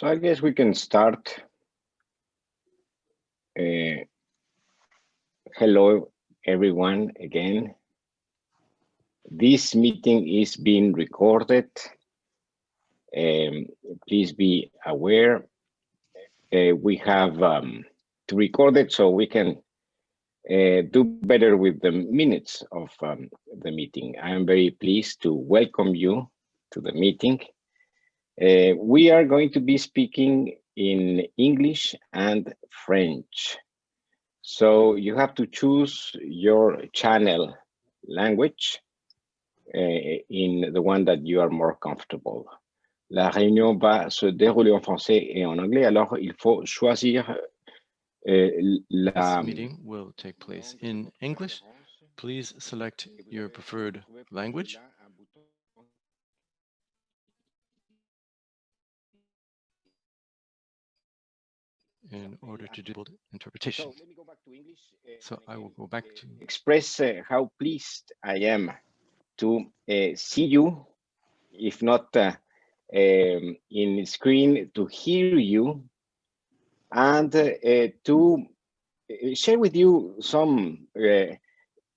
So I guess we can start. Hello, everyone, again. This meeting is being recorded. Please be aware. We have to record it so we can do better with the minutes of the meeting. I am very pleased to welcome you to the meeting. We are going to be speaking in English and French. So you have to choose your channel language in the one that you are more comfortable. La réunion va se dérouler en français et en anglais, alors il faut choisir This meeting will take place in English. Please select your preferred language. In order to do interpretation. So I will go back to express how pleased I am to see you, if not in screen, to hear you, and to share with you some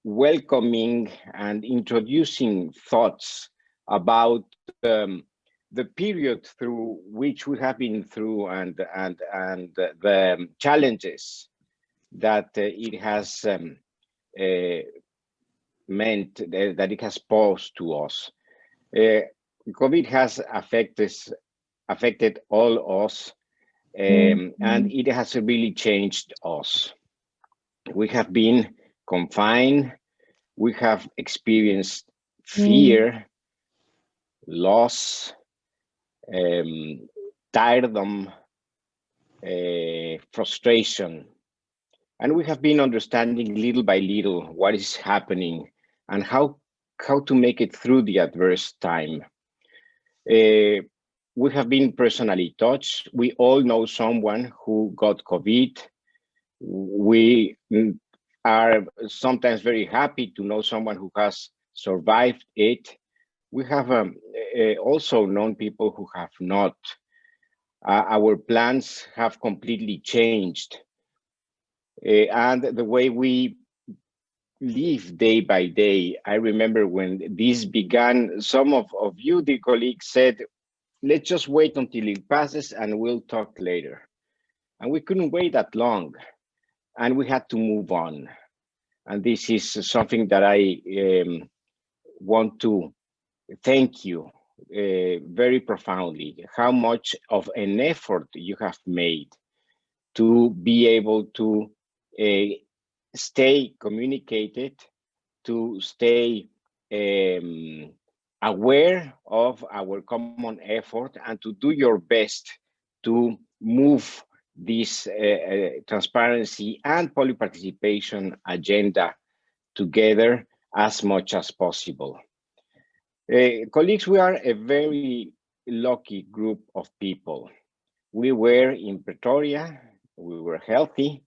welcoming and introducing thoughts about the period through which we have been through and the challenges that it has meant, that it has posed to us. COVID has affected all us, and it has really changed us. We have been confined, we have experienced fear, loss, tiredom, frustration, and we have been understanding little by little what is happening and how to make it through the adverse time. We have been personally touched. We all know someone who got COVID. We are sometimes very happy to know someone who has survived it. We have also known people who have not. Our plans have completely changed. And the way we live day by day. I remember when this began, some of you, the colleagues, said, let's just wait until it passes and we'll talk later. And we couldn't wait that long, and we had to move on. And this is something that I want to thank you very profoundly, how much of an effort you have made to be able to stay communicated, to stay aware of our common effort, and to do your best to move this transparency and polyparticipation agenda together as much as possible. Colleagues, we are a very lucky group of people. We were in Pretoria, we were healthy.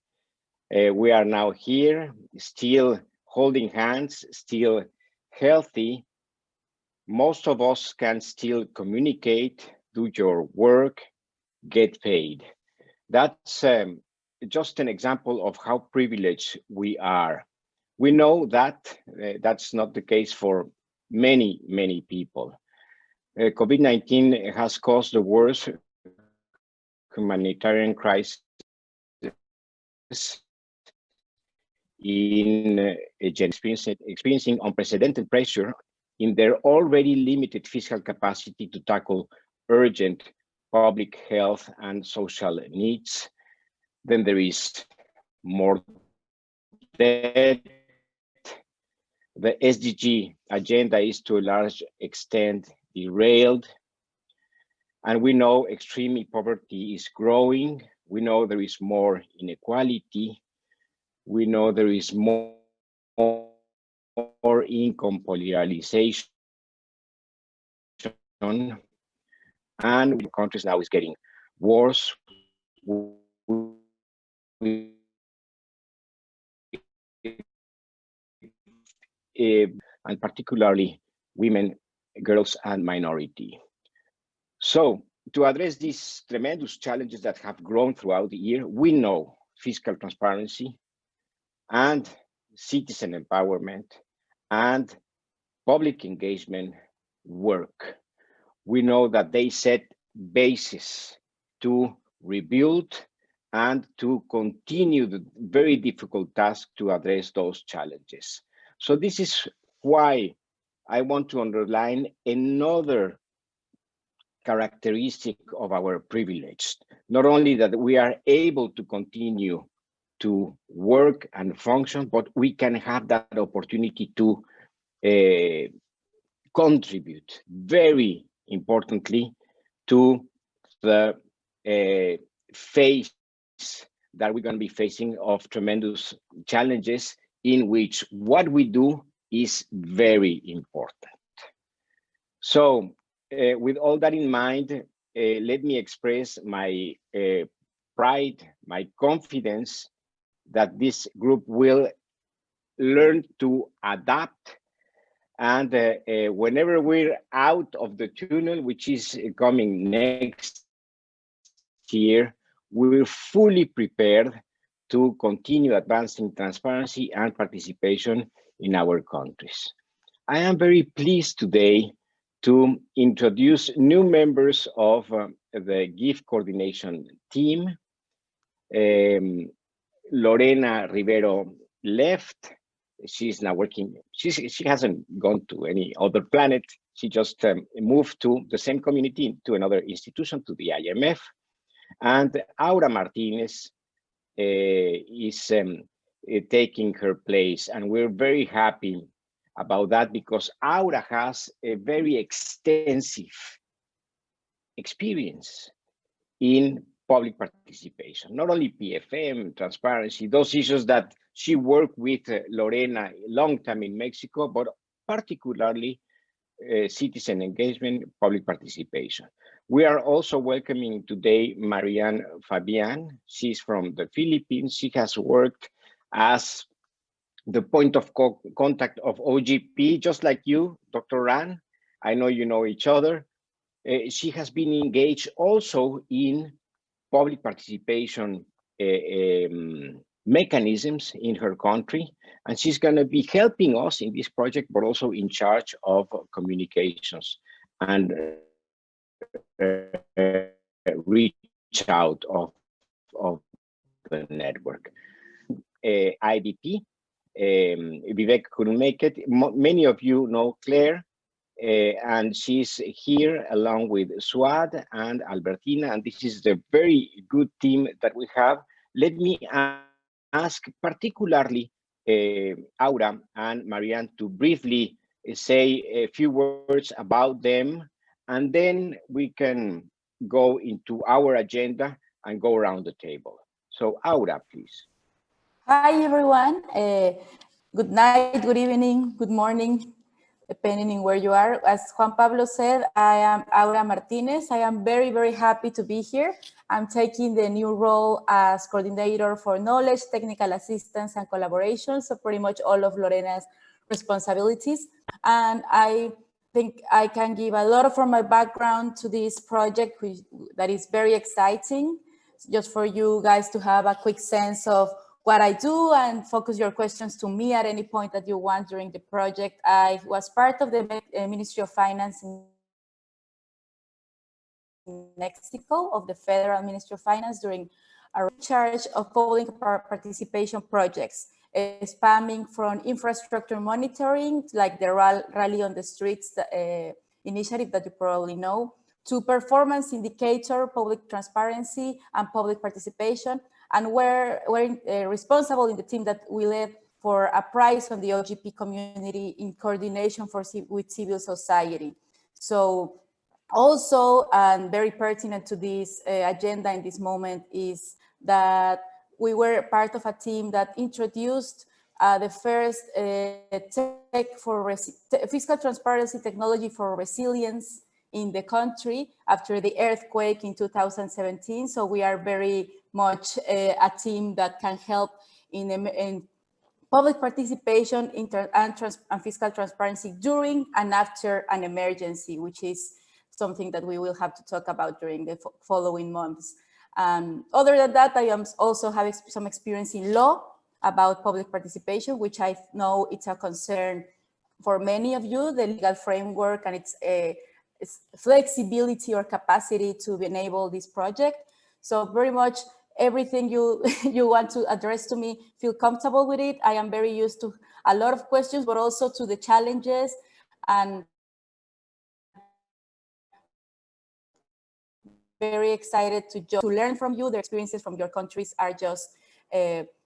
We are now here, still holding hands, still healthy. Most of us can still communicate, do your work, get paid. That's just an example of how privileged we are. We know that that's not the case for many people. COVID-19 has caused the worst humanitarian crisis in experiencing unprecedented pressure in their already limited fiscal capacity to tackle urgent public health and social needs. Then there is more debt. The SDG agenda is to a large extent derailed. And we know extreme poverty is growing. We know there is more inequality. We know there is more income polarization. And the countries now is getting worse. And particularly women, girls, and minority. So to address these tremendous challenges that have grown throughout the year, we know fiscal transparency and citizen empowerment and public engagement work. We know that they set basis to rebuild and to continue the very difficult task to address those challenges. So this is why I want to underline another characteristic of our privilege. Not only that we are able to continue to work and function, but we can have that opportunity to contribute very importantly to the phase that we're going to be facing of tremendous challenges, in which what we do is very important. So with all that in mind, let me express my pride, my confidence that this group will learn to adapt. And whenever we're out of the tunnel, which is coming next year, we're fully prepared to continue advancing transparency and participation in our countries. I am very pleased today to introduce new members of the GIF coordination team. Lorena Rivero left. She's now working. She hasn't gone to any other planet. She just moved to the same community, to another institution, to the IMF. And Aura Martinez is taking her place. And we're very happy about that, because Aura has a very extensive experience in public participation, not only PFM, transparency, those issues that she worked with Lorena a long time in Mexico, but particularly citizen engagement, public participation. We are also welcoming today Marianne Fabian. She's from the Philippines. She has worked as the point of contact of OGP, just like you, Dr. Ran. I know you know each other. She has been engaged also in public participation mechanisms in her country, and she's going to be helping us in this project, but also in charge of communications and reach out of the network. IDP, Vivek couldn't make it. Many of you know Claire, and she's here along with Suad and Albertina, and this is the very good team that we have. Let me ask particularly Aura and Marianne to briefly say a few words about them, and then we can go into our agenda and go around the table. So Aura, please. Hi, everyone. Good night, good evening, good morning, depending on where you are. As Juan Pablo said, I am Aura Martinez. I am very, very happy to be here. I'm taking the new role as coordinator for knowledge, technical assistance, and collaboration. So pretty much all of Lorena's responsibilities. And I think I can give a lot from my background to this project, that is very exciting, just for you guys to have a quick sense of what I do and focus your questions to me at any point that you want during the project. I was part of the Ministry of Finance in Mexico, of the Federal Ministry of Finance, during a charge of public participation projects, spanning from infrastructure monitoring, like the Rally on the Streets initiative that you probably know, to performance indicator, public transparency, and public participation. And we're responsible in the team that we led for a prize on the OGP community in coordination with civil society. So also, and very pertinent to this agenda in this moment, is that we were part of a team that introduced the first fiscal transparency technology for resilience in the country after the earthquake in 2017. So we are very much a team that can help in public participation and fiscal transparency during and after an emergency, which is something that we will have to talk about during the following months. Other than that, I am also having some experience in law about public participation, which I know it's a concern for many of you, the legal framework and its flexibility or capacity to enable this project. So very much everything you want to address to me, feel comfortable with it. I am very used to a lot of questions, but also to the challenges, and very excited to learn from you. The experiences from your countries are just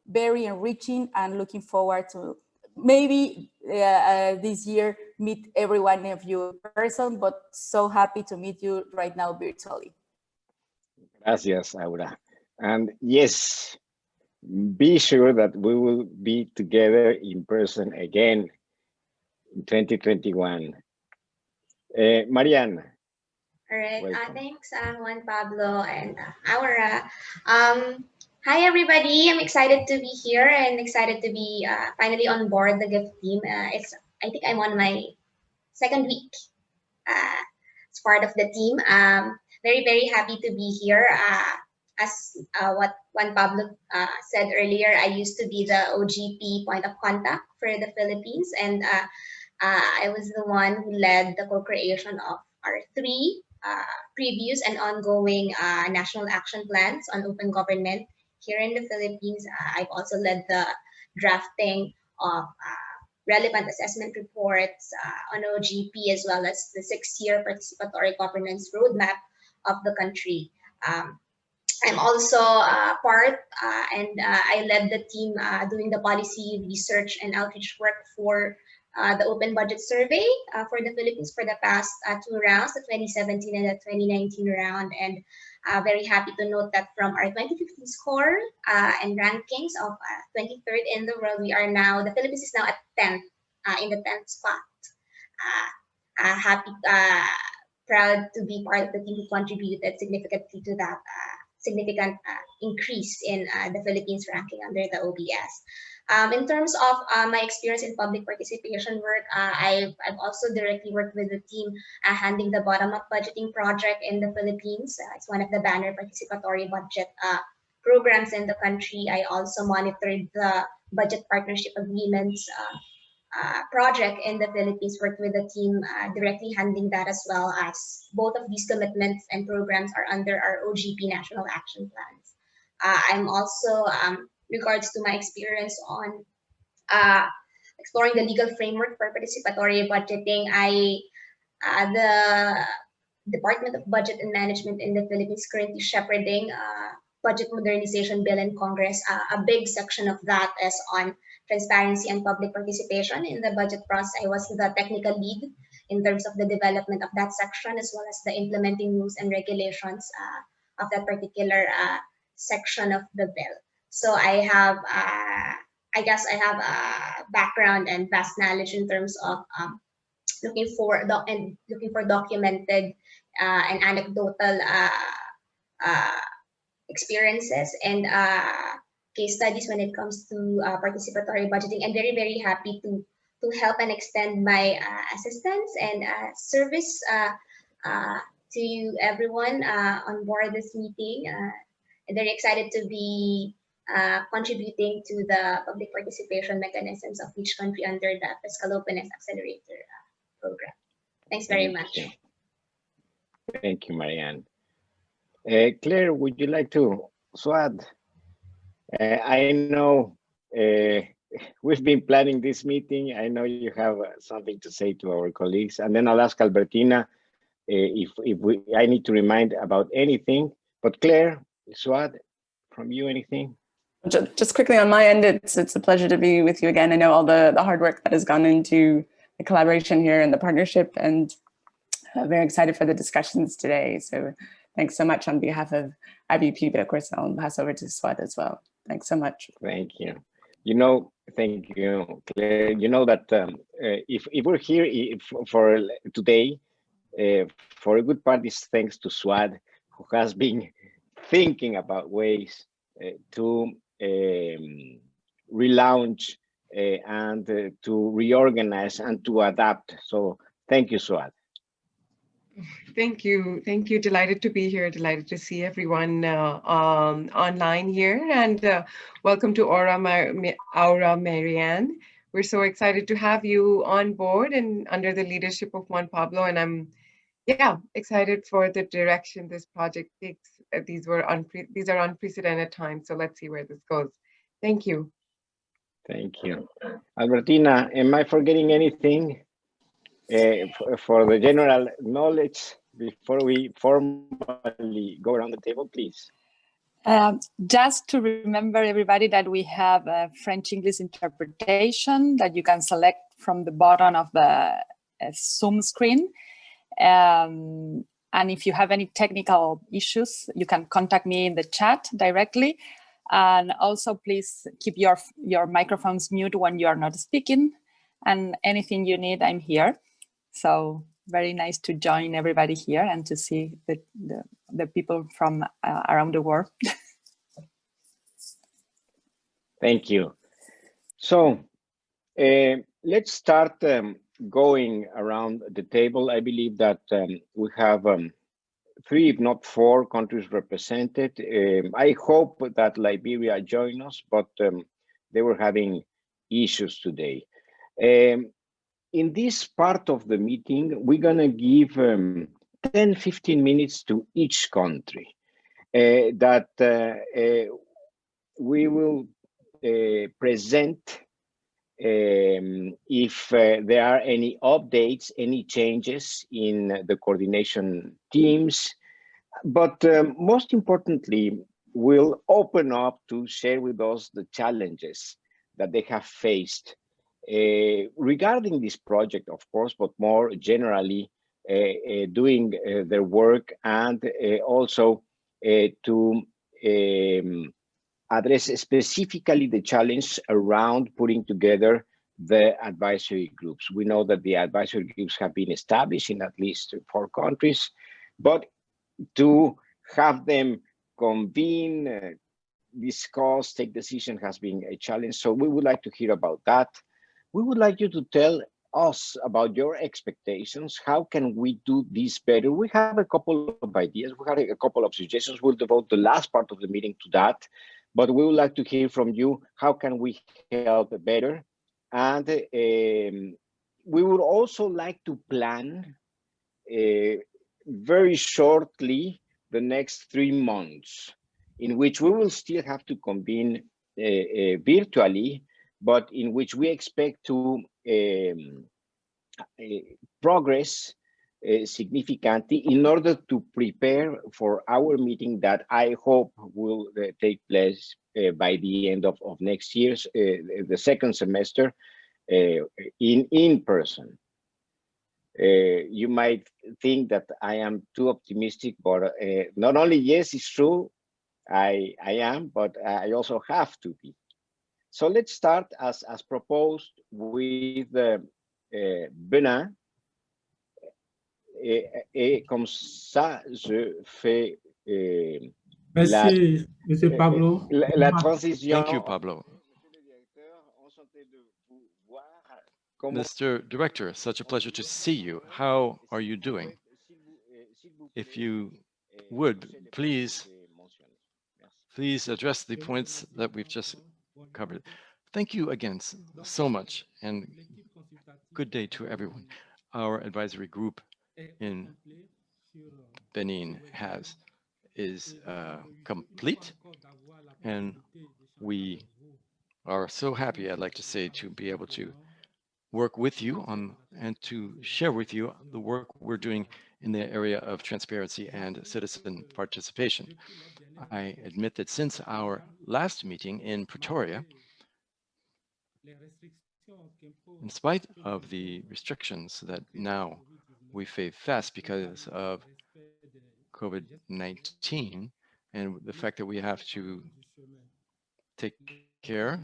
very enriching, and looking forward to maybe this year meet every one of you in person, but so happy to meet you right now virtually. Gracias, Aura. And yes, be sure that we will be together in person again in 2021. Marianne. All right, thanks, Juan Pablo and Aura. Hi, everybody. I'm excited to be here and excited to be finally on board the GIFT team. I think I'm on my second week as part of the team. Very, very happy to be here. As what Juan Pablo said earlier, I used to be the OGP point of contact for the Philippines, and I was the one who led the co-creation of our 3 previous and ongoing national action plans on open government here in the Philippines. I've also led the drafting of relevant assessment reports on OGP, as well as the 6-year participatory governance roadmap of the country. I'm also part and I led the team doing the policy research and outreach work for the Open Budget Survey for the Philippines for the past 2 rounds, the 2017 and the 2019 round. And very happy to note that from our 2015 score and rankings of 23rd in the world, we are now, the Philippines is now at 10th, in the 10th spot. Happy, proud to be part of the team who contributed significantly to that significant increase in the Philippines ranking under the OBS. In terms of my experience in public participation work, I've also directly worked with the team handling the bottom-up budgeting project in the Philippines. It's one of the banner participatory budget programs in the country. I also monitored the budget partnership agreements project in the Philippines, worked with the team directly handling that, as well as both of these commitments and programs are under our OGP national action plans. I'm also, regards to my experience on exploring the legal framework for participatory budgeting, the Department of Budget and Management in the Philippines currently shepherding budget modernization bill in Congress. A big section of that is on transparency and public participation in the budget process. I was the technical lead in terms of the development of that section, as well as the implementing rules and regulations of that particular section of the bill. So I have, I guess I have a background and vast knowledge in terms of looking for documented and anecdotal experiences and case studies when it comes to participatory budgeting. I'm very, very happy to help and extend my assistance and service to everyone on board this meeting. I'm very excited to be contributing to the public participation mechanisms of each country under the Fiscal Openness Accelerator program. Thanks very much. Thank you, Marianne. Claire, would you like to add? I know we've been planning this meeting. I know you have something to say to our colleagues, and then I'll ask Albertina if I need to remind about anything. But Claire, Suad, from you, anything? Just quickly on my end, it's a pleasure to be with you again. I know all the hard work that has gone into the collaboration here and the partnership, and very excited for the discussions today. So thanks so much on behalf of IBP, but of course I'll pass over to Suad as well. Thanks so much. Thank you. You know, thank you, Claire. You know that if we're here for today, for a good part is thanks to Suad, who has been thinking about ways to relaunch and to reorganize and to adapt. So thank you, Suad. Thank you. Thank you. Delighted to be here. Delighted to see everyone online here. And welcome to Aura Marianne. We're so excited to have you on board and under the leadership of Juan Pablo. And I'm, excited for the direction this project takes. These are unprecedented times. So let's see where this goes. Thank you. Thank you. Albertina, am I forgetting anything for the general knowledge before we formally go around the table, please? Just to remember everybody that we have a French-English interpretation that you can select from the bottom of the Zoom screen. And if you have any technical issues, you can contact me in the chat directly. And also, please keep your microphones mute when you are not speaking. And anything you need, I'm here. So very nice to join everybody here and to see the people from around the world. Thank you. So let's start going around the table. I believe that we have 3, if not 4 countries represented. I hope that Liberia join us, but they were having issues today. In this part of the meeting, we're gonna give 10-15 minutes to each country that we will present if there are any updates, any changes in the coordination teams. But most importantly, we'll open up to share with us the challenges that they have faced regarding this project, of course, but more generally doing their work, and also to address specifically the challenge around putting together the advisory groups. We know that the advisory groups have been established in at least 4 countries, but to have them convene, discuss, take decision has been a challenge. So we would like to hear about that. We would like you to tell us about your expectations. How can we do this better? We have a couple of ideas. We have a couple of suggestions. We'll devote the last part of the meeting to that. But we would like to hear from you. How can we help better? And we would also like to plan very shortly the next 3 months, in which we will still have to convene virtually, but in which we expect to progress significantly in order to prepare for our meeting that I hope will take place by the end of next year's, the second semester, in person. You might think that I am too optimistic, but not only yes, it's true, I am, but I also have to be. So let's start as proposed with Benin. Et comme ça, je fais Merci, Monsieur Pablo. la transition. Thank you, Pablo. Mr. Director, such a pleasure to see you. How are you doing? If you would, please address the points that we've just covered. Thank you again so much, and good day to everyone. Our advisory group in Benin is complete, and we are so happy, I'd like to say, to be able to work with you on and to share with you the work we're doing in the area of transparency and citizen participation. I admit that since our last meeting in Pretoria, in spite of the restrictions that now we face fast because of COVID-19 and the fact that we have to take care,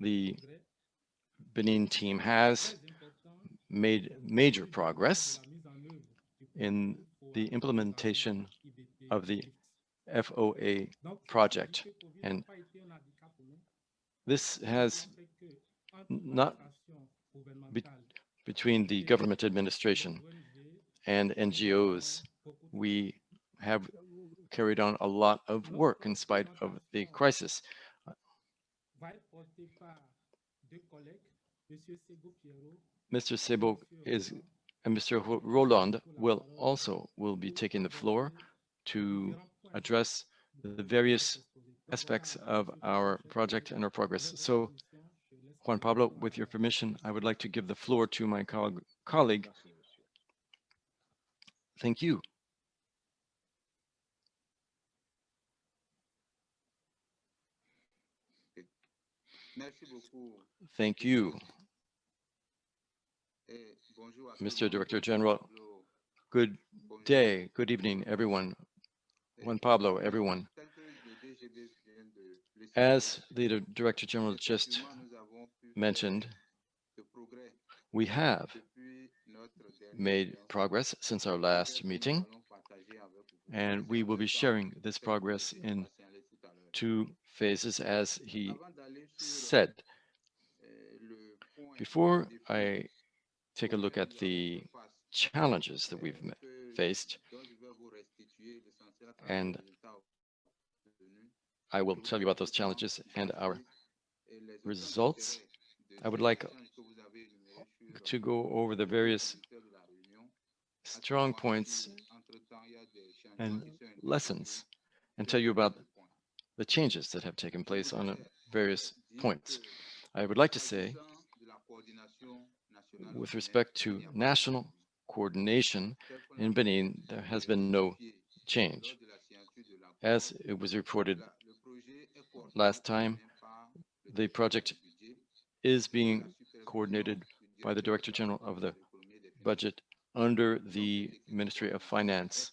the Benin team has made major progress in the implementation of the FOA project. And this has not between the government administration and NGOs. We have carried on a lot of work in spite of the crisis. Mr. Sebo is, and Mr. Roland will be taking the floor to address the various aspects of our project and our progress. So, Juan Pablo, with your permission, I would like to give the floor to my colleague. Thank you. Thank you, Mr. Director General. Good day, good evening, everyone. Juan Pablo, everyone. As the Director General just mentioned, we have made progress since our last meeting, and we will be sharing this progress in 2 phases, as he said. Before I take a look at the challenges that we've faced, and I will tell you about those challenges and our results, I would like to go over the various strong points and lessons and tell you about the changes that have taken place on various points. I would like to say, with respect to national coordination in Benin, there has been no change. As it was reported last time, the project is being coordinated by the Director General of the Budget under the Ministry of Finance.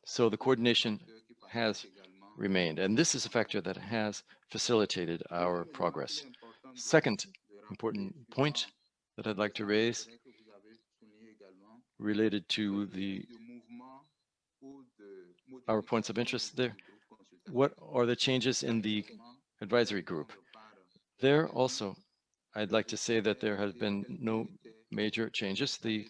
So the coordination has remained, and this is a factor that has facilitated our progress. Second important point that I'd like to raise, related to our points of interest there. What are the changes in the advisory group? There also, I'd like to say that there have been no major changes. The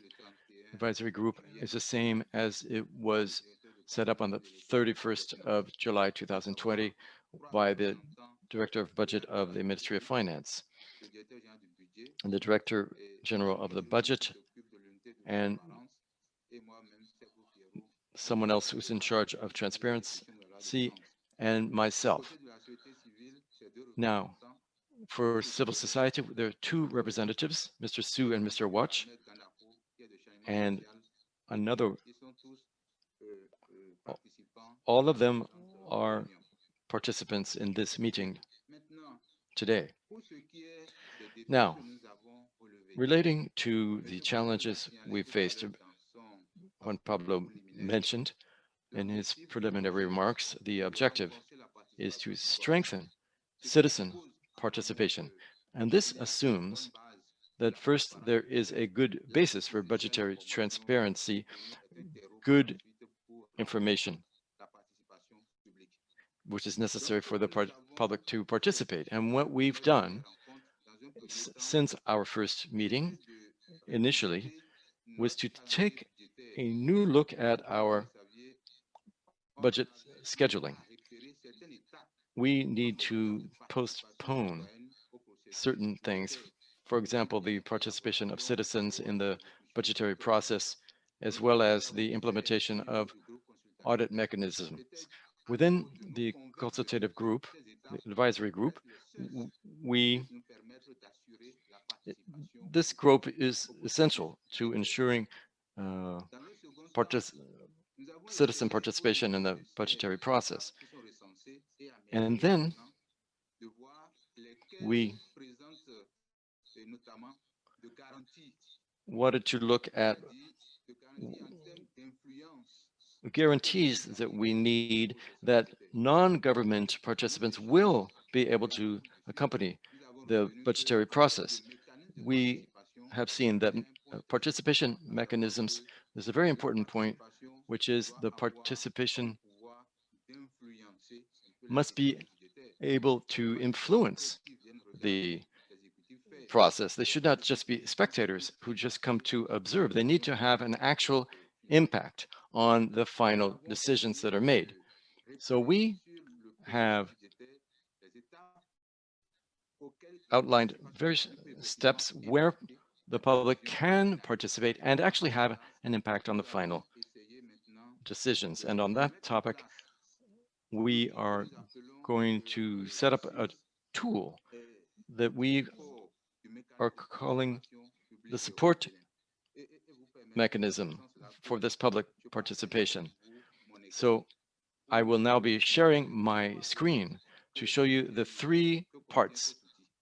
advisory group is the same as it was set up on the 31st of July 2020 by the Director of Budget of the Ministry of Finance, and the Director General of the Budget, and someone else who's in charge of transparency, and myself. Now, for civil society, there are 2 representatives, Mr. Su and Mr. Watch, and another. All of them are participants in this meeting today. Now, relating to the challenges we faced, Juan Pablo mentioned in his preliminary remarks, the objective is to strengthen citizen participation. And this assumes that first, there is a good basis for budgetary transparency, good information, which is necessary for the public to participate. And what we've done since our first meeting initially was to take a new look at our budget scheduling. We need to postpone certain things. For example, the participation of citizens in the budgetary process, as well as the implementation of audit mechanisms. Within the consultative group, the advisory group, this group is essential to ensuring citizen participation in the budgetary process. And then we wanted to look at guarantees that we need that non-government participants will be able to accompany the budgetary process. We have seen that participation mechanisms, there's a very important point, which is the participation must be able to influence the process. They should not just be spectators who just come to observe. They need to have an actual impact on the final decisions that are made. So we have outlined various steps where the public can participate and actually have an impact on the final decisions. And on that topic, we are going to set up a tool that we are calling the support mechanism for this public participation. So I will now be sharing my screen to show you the 3 parts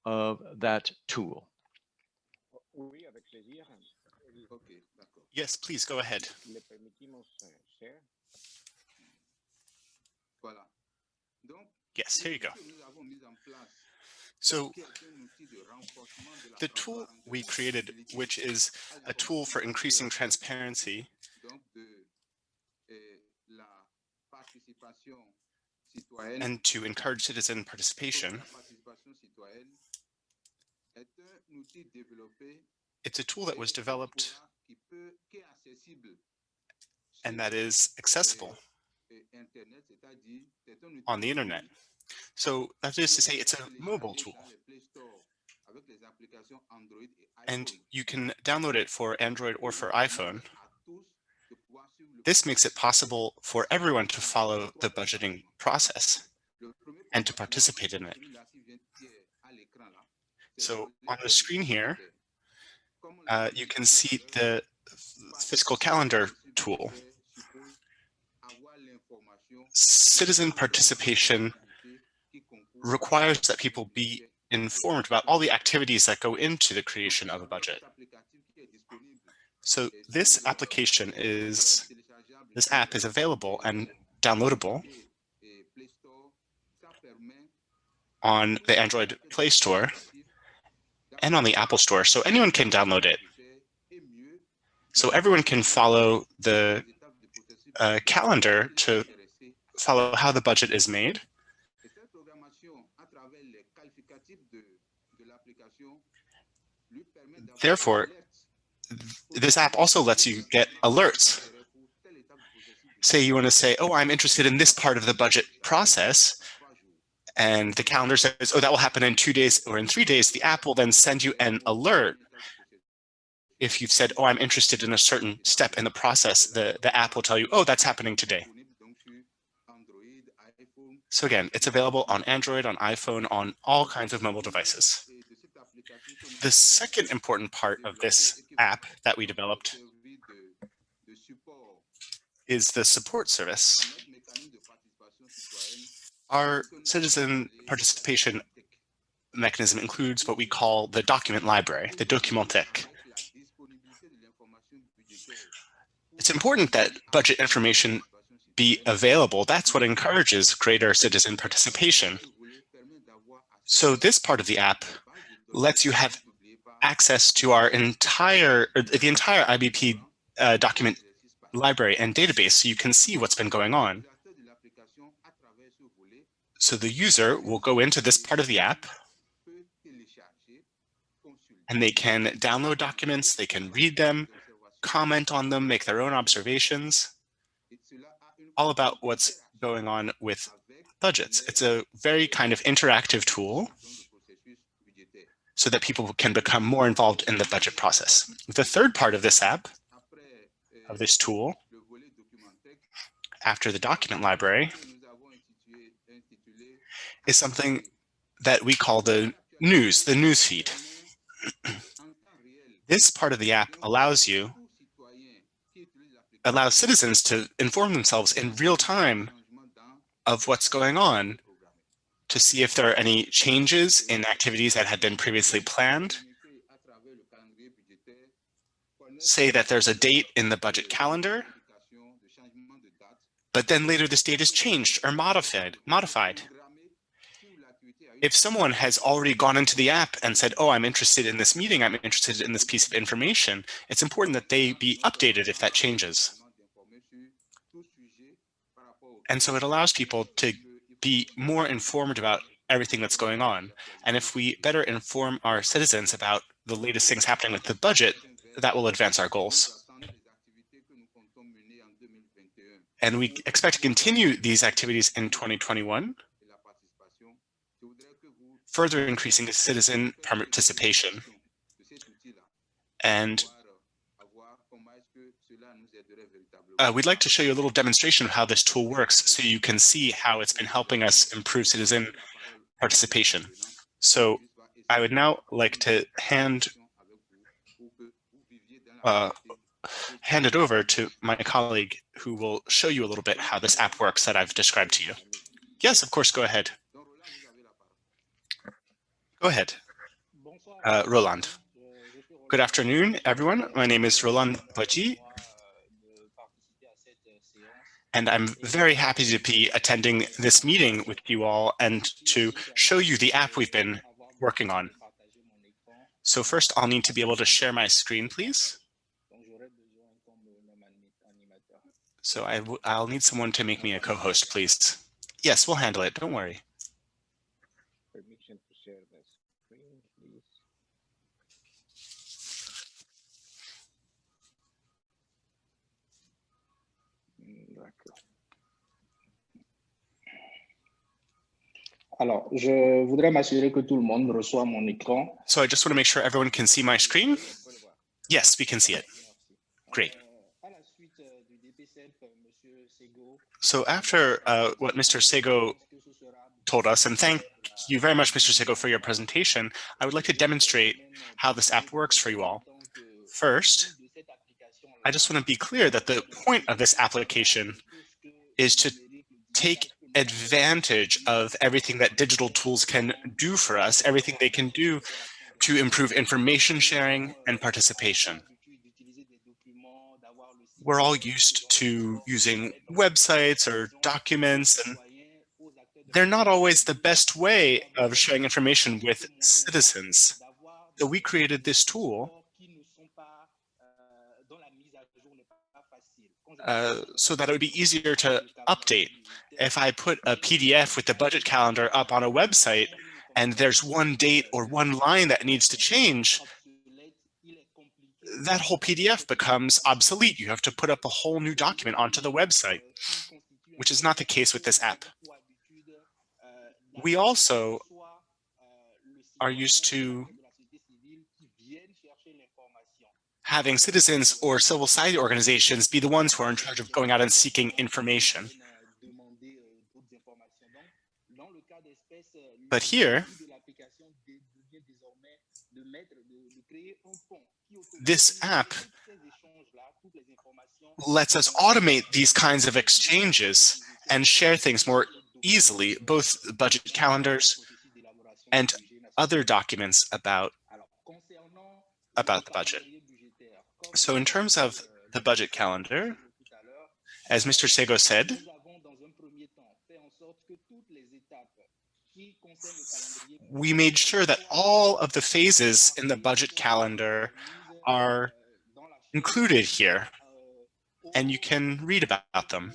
of that tool. Yes, please go ahead. Yes, here you go. So the tool we created, which is a tool for increasing transparency and to encourage citizen participation, it's a tool that was developed and that is accessible on the internet. So that is to say, it's a mobile tool. And you can download it for Android or for iPhone. This makes it possible for everyone to follow the budgeting process and to participate in it. So on the screen here, you can see the fiscal calendar tool. Citizen participation requires that people be informed about all the activities that go into the creation of a budget. So this app is available and downloadable on the Android Play Store and on the Apple Store, so anyone can download it. So everyone can follow the calendar to follow how the budget is made. Therefore, this app also lets you get alerts. Say you want to say, oh, I'm interested in this part of the budget process, and the calendar says, oh, that will happen in 2 days or in 3 days. The app will then send you an alert. If you've said, oh, I'm interested in a certain step in the process, the app will tell you, oh, that's happening today. So again, it's available on Android, on iPhone, on all kinds of mobile devices. The second important part of this app that we developed is the support service. Our citizen participation mechanism includes what we call the document library, the Documentaire. It's important that budget information be available. That's what encourages greater citizen participation. So this part of the app lets you have access to the entire IBP document library and database, so you can see what's been going on. So the user will go into this part of the app, and they can download documents, they can read them, comment on them, make their own observations, all about what's going on with budgets. It's a very kind of interactive tool so that people can become more involved in the budget process. The third part of this app, of this tool, after the document library, is something that we call the news feed. This part of the app allows citizens to inform themselves in real time of what's going on, to see if there are any changes in activities that had been previously planned. Say that there's a date in the budget calendar, but then later this date is changed or modified. If someone has already gone into the app and said, oh, I'm interested in this meeting, I'm interested in this piece of information, it's important that they be updated if that changes. And so it allows people to be more informed about everything that's going on. And if we better inform our citizens about the latest things happening with the budget, that will advance our goals. And we expect to continue these activities in 2021, further increasing the citizen participation. And we'd like to show you a little demonstration of how this tool works so you can see how it's been helping us improve citizen participation. So I would now like to hand it over to my colleague who will show you a little bit how this app works that I've described to you. Yes, of course, go ahead. Go ahead, Roland. Good afternoon, everyone. My name is Roland Poitier, and I'm very happy to be attending this meeting with you all and to show you the app we've been working on. So first, I'll need to be able to share my screen, please. So I'll need someone to make me a co-host, please. Yes, we'll handle it. Don't worry. Permission to share the screen, please. Alors, je voudrais m'assurer que tout le monde reçoit mon écran. So I just want to make sure everyone can see my screen. Yes, we can see it. Great. So after what Mr. Sego told us, and thank you very much, Mr. Sego, for your presentation, I would like to demonstrate how this app works for you all. First, I just want to be clear that the point of this application is to take advantage of everything that digital tools can do for us, everything they can do to improve information sharing and participation. We're all used to using websites or documents, and they're not always the best way of sharing information with citizens. So we created this tool so that it would be easier to update. If I put a PDF with the budget calendar up on a website and there's one date or one line that needs to change, that whole PDF becomes obsolete. You have to put up a whole new document onto the website, which is not the case with this app. We also are used to having citizens or civil society organizations be the ones who are in charge of going out and seeking information. But here, this app lets us automate these kinds of exchanges and share things more easily, both budget calendars and other documents about the budget. So in terms of the budget calendar, as Mr. Sego said, we made sure that all of the phases in the budget calendar are included here, and you can read about them.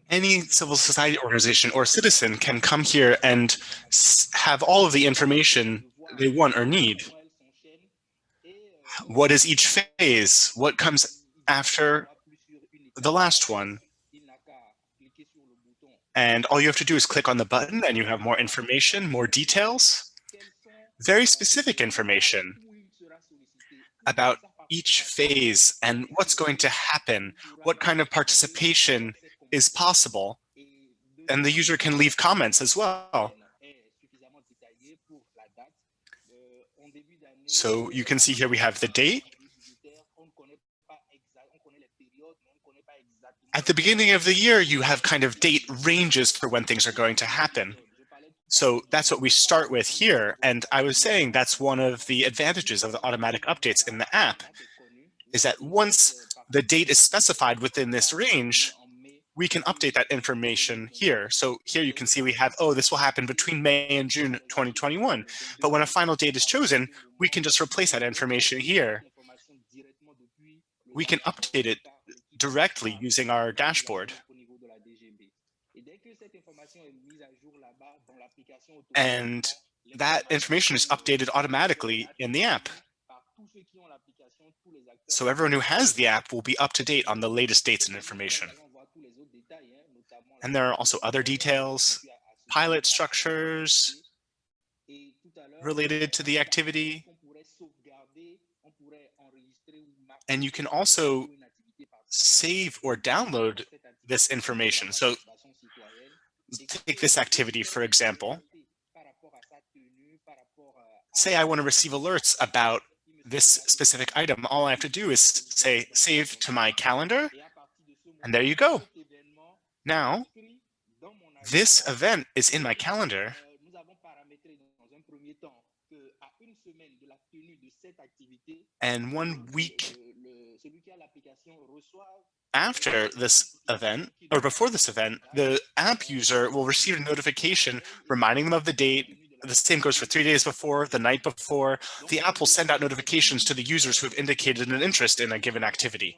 Any civil society organization or citizen can come here and have all of the information they want or need. What is each phase? What comes after the last one? And all you have to do is click on the button and you have more information, more details, very specific information about each phase and what's going to happen, what kind of participation is possible, and the user can leave comments as well. So you can see here we have the date. At the beginning of the year, you have kind of date ranges for when things are going to happen. So that's what we start with here. And I was saying that's one of the advantages of the automatic updates in the app, is that once the date is specified within this range, we can update that information here. So here you can see we have, oh, this will happen between May and June 2021. But when a final date is chosen, we can just replace that information here. We can update it directly using our dashboard. And that information is updated automatically in the app. So everyone who has the app will be up to date on the latest dates and information. And there are also other details, pilot structures related to the activity. And you can also save or download this information. So take this activity, for example. Say I want to receive alerts about this specific item. All I have to do is say save to my calendar, and there you go. Now, this event is in my calendar. And 1 week after this event, or before this event, the app user will receive a notification reminding them of the date. The same goes for 3 days before, the night before. The app will send out notifications to the users who have indicated an interest in a given activity.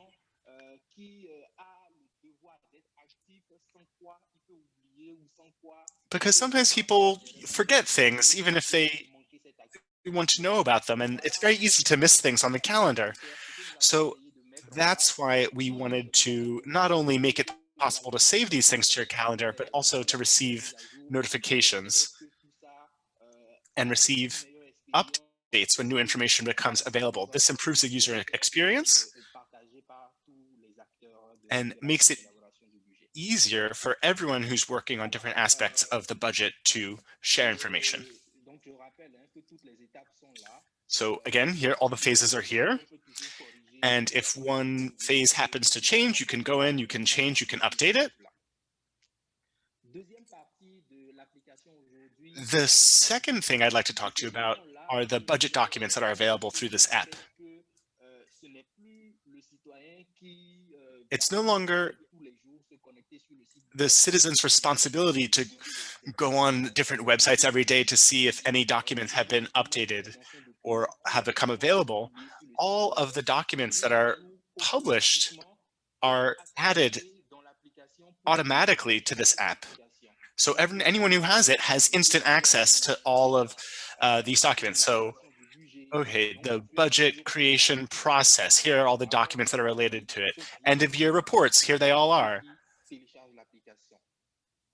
Because sometimes people forget things, even if they want to know about them, and it's very easy to miss things on the calendar. So that's why we wanted to not only make it possible to save these things to your calendar, but also to receive notifications and receive updates when new information becomes available. This improves the user experience and makes it easier for everyone who's working on different aspects of the budget to share information. So again, here, all the phases are here. And if one phase happens to change, you can go in, you can change, you can update it. The second thing I'd like to talk to you about are the budget documents that are available through this app. It's no longer the citizen's responsibility to go on different websites every day to see if any documents have been updated or have become available. All of the documents that are published are added automatically to this app. So anyone who has it has instant access to all of these documents. So, okay, the budget creation process, here are all the documents that are related to it. End of year reports, here they all are,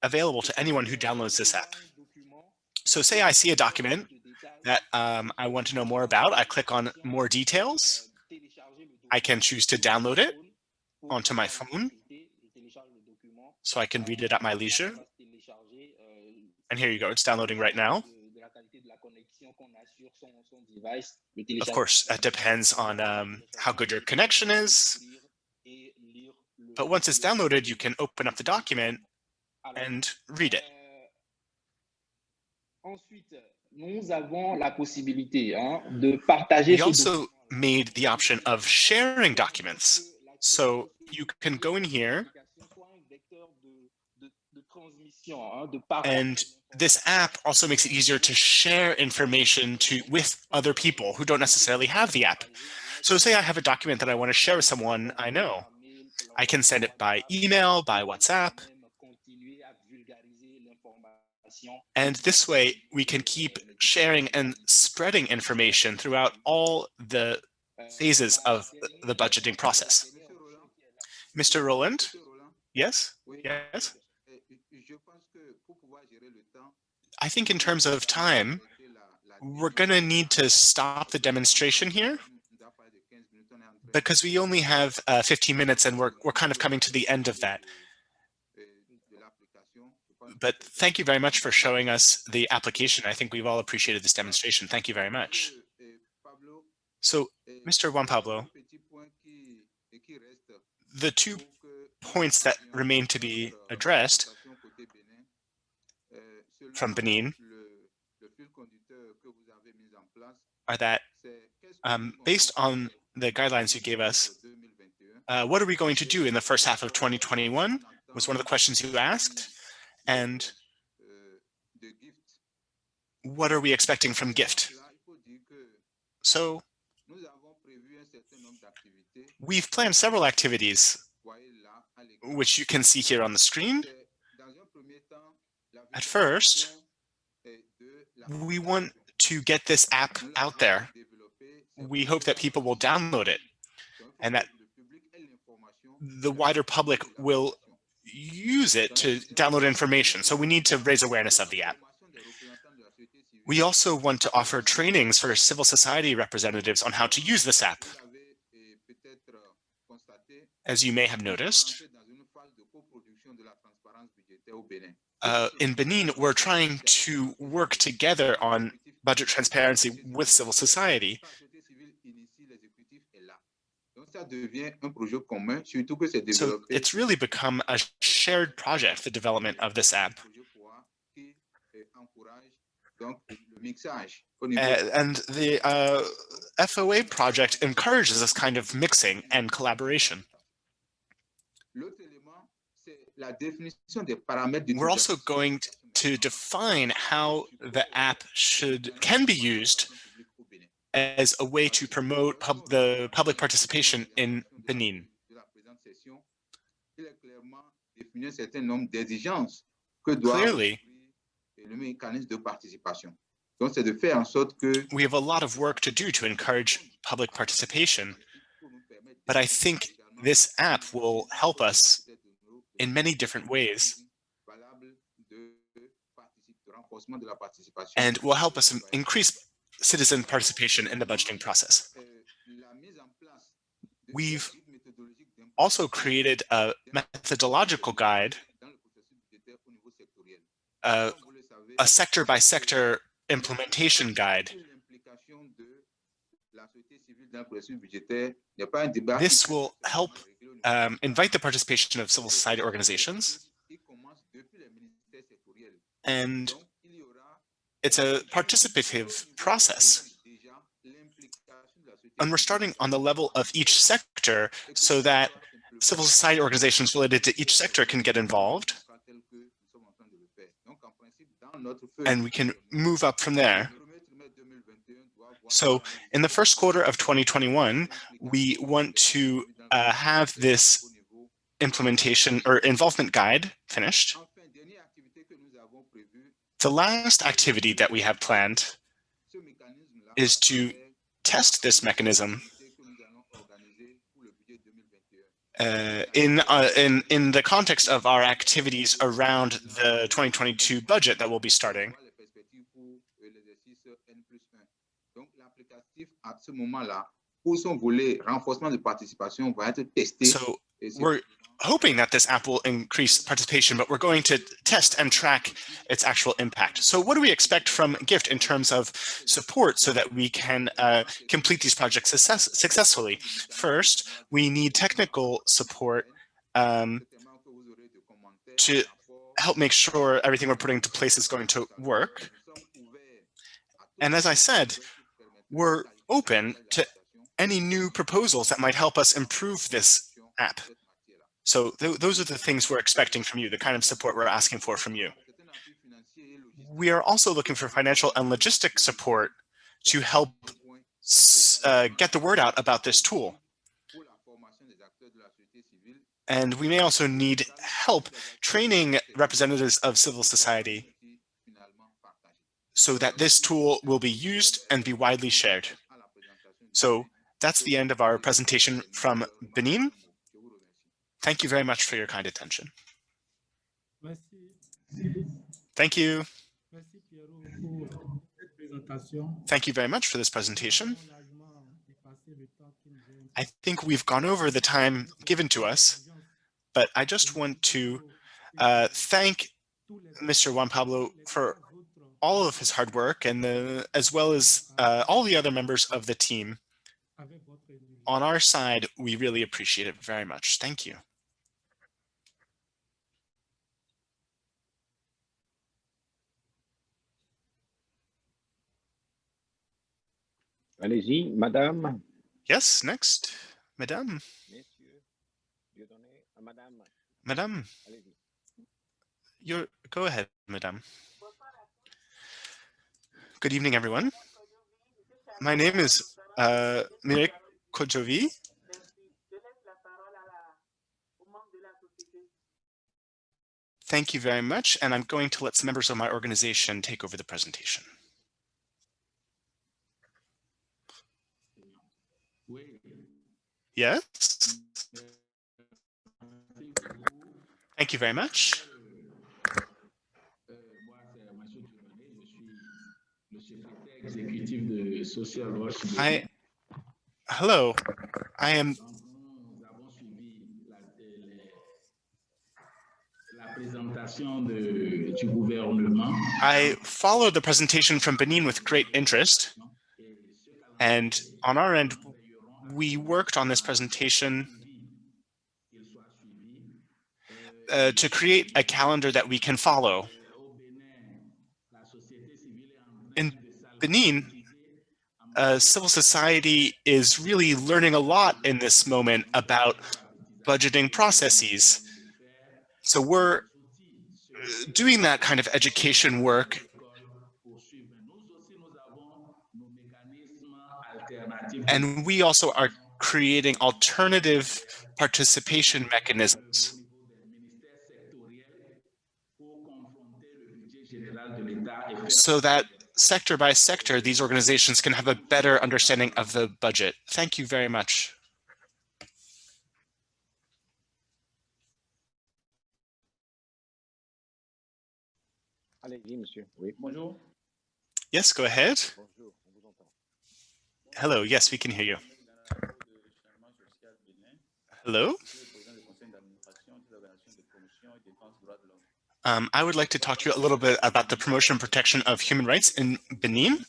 available to anyone who downloads this app. So say I see a document that I want to know more about. I click on more details. I can choose to download it onto my phone, so I can read it at my leisure. And here you go, it's downloading right now. Of course, that depends on how good your connection is. But once it's downloaded, you can open up the document and read it. We also made the option of sharing documents. So you can go in here, and this app also makes it easier to share information with other people who don't necessarily have the app. So say I have a document that I want to share with someone I know. I can send it by email, by WhatsApp. And this way, we can keep sharing and spreading information throughout all the phases of the budgeting process. Mr. Roland? Yes? Yes? I think in terms of time, we're going to need to stop the demonstration here because we only have 15 minutes and we're kind of coming to the end of that. But thank you very much for showing us the application. I think we've all appreciated this demonstration. Thank you very much. So, Mr. Juan Pablo, the 2 points that remain to be addressed from Benin are that based on the guidelines you gave us, what are we going to do in the first half of 2021 was one of the questions you asked. And what are we expecting from GIFT? So we've planned several activities, which you can see here on the screen. At first, we want to get this app out there. we hope that people will download it and that the wider public will use it to download information. So we need to raise awareness of the app. We also want to offer trainings for civil society representatives on how to use this app. As you may have noticed, in Benin, we're trying to work together on budget transparency with civil society. So it's really become a shared project, the development of this app. And the FOA project encourages this kind of mixing and collaboration. We're also going to define how the app can be used as a way to promote the public participation in Benin. Clearly, we have a lot of work to do to encourage public participation, but I think this app will help us in many different ways and will help us increase citizen participation in the budgeting process. We've also created a methodological guide, a sector-by-sector implementation guide. This will help invite the participation of civil society organizations, and it's a participative process. And we're starting on the level of each sector so that civil society organizations related to each sector can get involved, and we can move up from there. So in the first quarter of 2021, we want to have this implementation or involvement guide finished. The last activity that we have planned is to test this mechanism in the context of our activities around the 2022 budget that will be starting. So we're hoping that this app will increase participation, but we're going to test and track its actual impact. So what do we expect from GIFT in terms of support so that we can complete these projects successfully? First, we need technical support to help make sure everything we're putting into place is going to work. And as I said, we're open to any new proposals that might help us improve this app. So those are the things we're expecting from you, the kind of support we're asking for from you. We are also looking for financial and logistic support to help get the word out about this tool. And we may also need help training representatives of civil society so that this tool will be used and be widely shared. So that's the end of our presentation from Benin. Thank you very much for your kind attention. Thank you. Thank you very much for this presentation. I think we've gone over the time given to us, but I just want to thank Mr. Juan Pablo for all of his hard work, and as well as all the other members of the team. On our side, we really appreciate it very much. Thank you. Allez-y, Madame. Yes, next, Madame. Madame, go ahead, Madame. Good evening, everyone. My name is Mirek Kojovi. Thank you very much, and I'm going to let some members of my organization take over the presentation. Yes. Thank you very much. Hello, I am. I followed the presentation from Benin with great interest. And on our end, we worked on this presentation to create a calendar that we can follow. In Benin, civil society is really learning a lot in this moment about budgeting processes. So we're doing that kind of education work. And we also are creating alternative participation mechanisms so that sector by sector, these organizations can have a better understanding of the budget. Thank you very much. Yes, go ahead. Hello, yes, we can hear you. Hello? I would like to talk to you a little bit about the promotion and protection of human rights in Benin.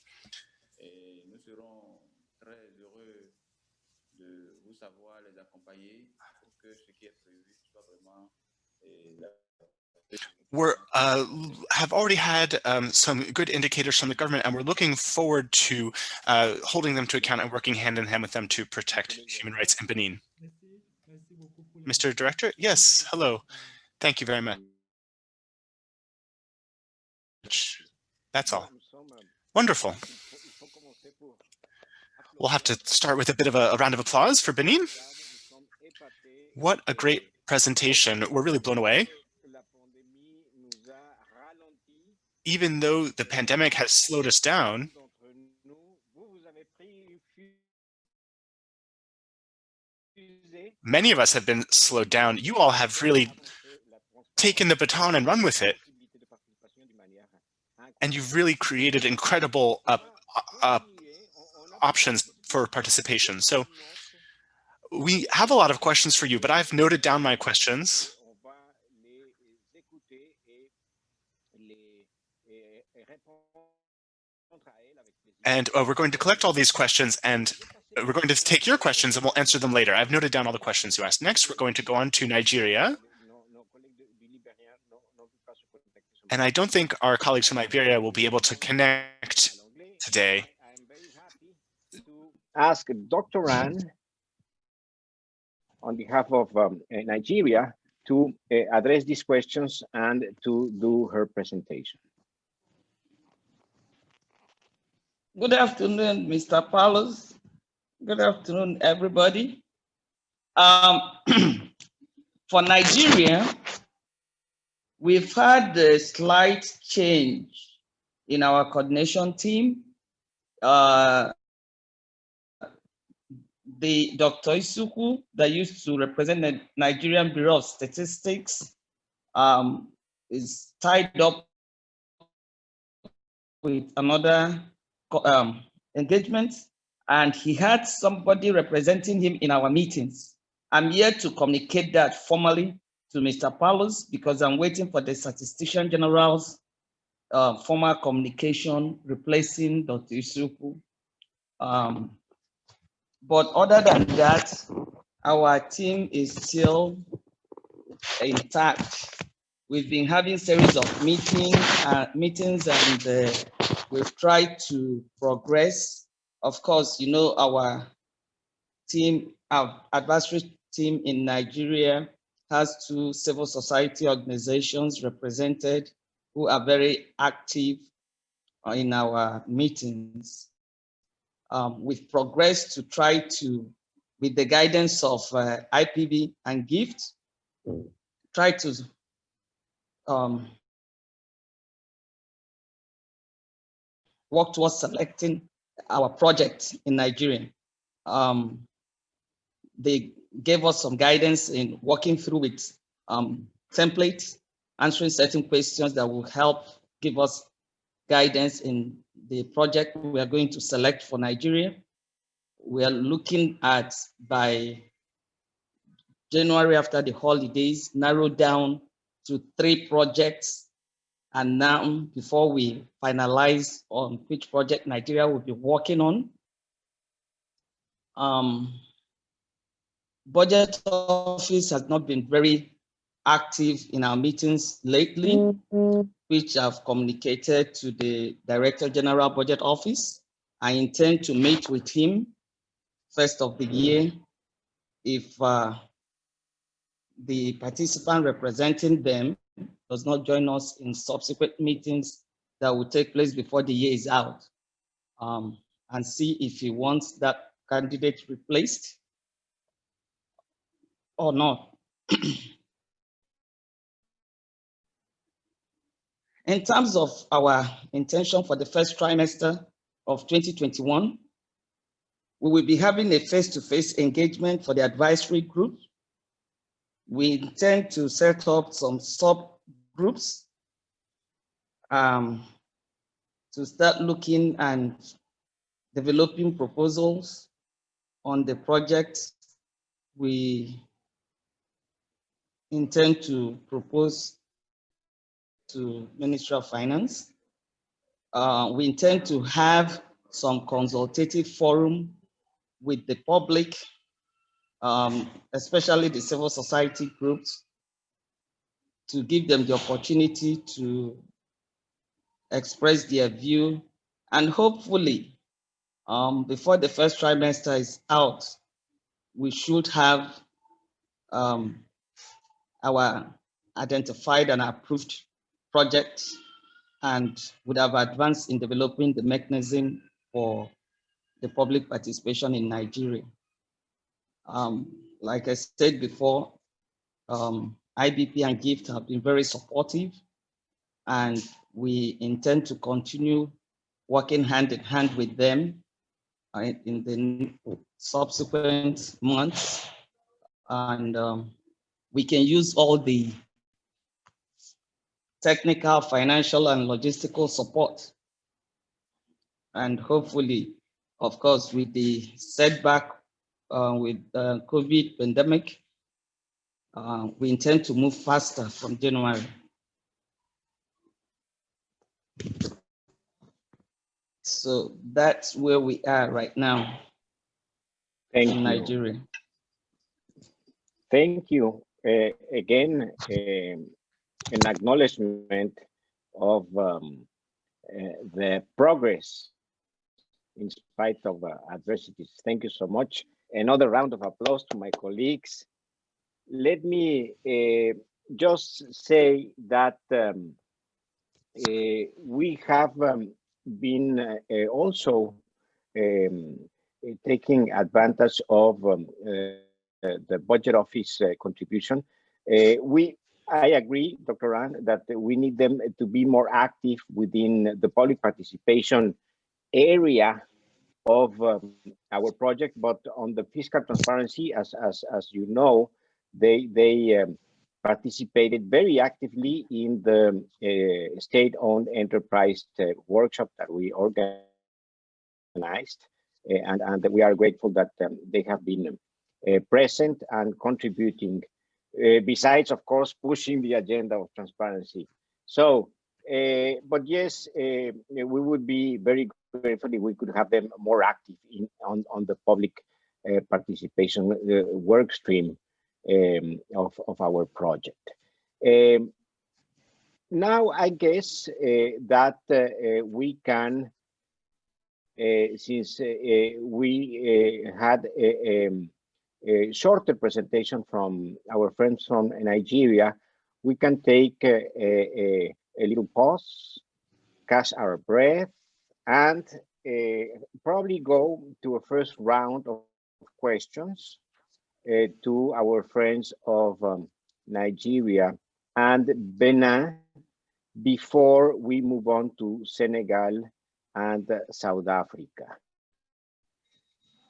We have already had some good indicators from the government, and we're looking forward to holding them to account and working hand in hand with them to protect human rights in Benin. Mr. Director? Yes, hello. Thank you very much. That's all. Wonderful. We'll have to start with a bit of a round of applause for Benin. What a great presentation. We're really blown away. Even though the pandemic has slowed us down, many of us have been slowed down. You all have really taken the baton and run with it. And you've really created incredible options for participation. So we have a lot of questions for you, but I've noted down my questions. And we're going to collect all these questions, and we're going to take your questions and we'll answer them later. I've noted down all the questions you asked. Next, we're going to go on to Nigeria. And I don't think our colleagues from Liberia will be able to connect today. Ask Dr. Ann on behalf of Nigeria to address these questions and to do her presentation. Good afternoon, Mr. Paulus. Good afternoon, everybody. For Nigeria, we've had a slight change in our coordination team. The Dr. Isuku that used to represent the Nigerian Bureau of Statistics is tied up with another engagement, and he had somebody representing him in our meetings. I'm here to communicate that formally to Mr. Paulus because I'm waiting for the Statistician General's formal communication replacing Dr. Isuku. But other than that, our team is still intact. We've been having series of meetings and we've tried to progress. Of course, you know, our team, our advisory team in Nigeria has 2 civil society organizations represented who are very active in our meetings. We've progressed to try to, with the guidance of IPB and GIFT, try to work towards selecting our project in Nigeria. they gave us some guidance in working through with templates, answering certain questions that will help give us guidance in the project we are going to select for Nigeria. We are looking at, by January after the holidays, narrow down to 3 projects. And now, before we finalize on which project Nigeria will be working on, Budget Office has not been very active in our meetings lately, which I've communicated to the Director General Budget Office. I intend to meet with him first of the year if the participant representing them does not join us in subsequent meetings that will take place before the year is out, and see if he wants that candidate replaced or not. In terms of our intention for the first trimester of 2021, we will be having a face-to-face engagement for the advisory group. We intend to set up some subgroups to start looking and developing proposals on the project we intend to propose to Ministry of Finance. We intend to have some consultative forum with the public, especially the civil society groups, to give them the opportunity to express their view. And hopefully, before the first trimester is out, we should have our identified and approved projects, and would have advanced in developing the mechanism for the public participation in Nigeria. Like I said before, IBP and GIFT have been very supportive, and we intend to continue working hand in hand with them in the subsequent months. And we can use all the technical, financial, and logistical support. And hopefully, of course, with the setback with the COVID pandemic, we intend to move faster from January. So that's where we are right now in Nigeria. Thank you. Again, an acknowledgement of the progress in spite of adversities. Thank you so much. Another round of applause to my colleagues. Let me just say that we have been also taking advantage of the budget office contribution. I agree, Dr. Ran, that we need them to be more active within the public participation area of our project, but on the fiscal transparency, as you know, they participated very actively in the state-owned enterprise workshop that we organized, and we are grateful that they have been present and contributing, besides, of course, pushing the agenda of transparency. So, but yes, we would be very grateful if we could have them more active on the public participation work stream of our project. Now, I guess that we can, since we had a shorter presentation from our friends from Nigeria, we can take a little pause, catch our breath, and probably go to a first round of questions to our friends of Nigeria and Benin before we move on to Senegal and South Africa.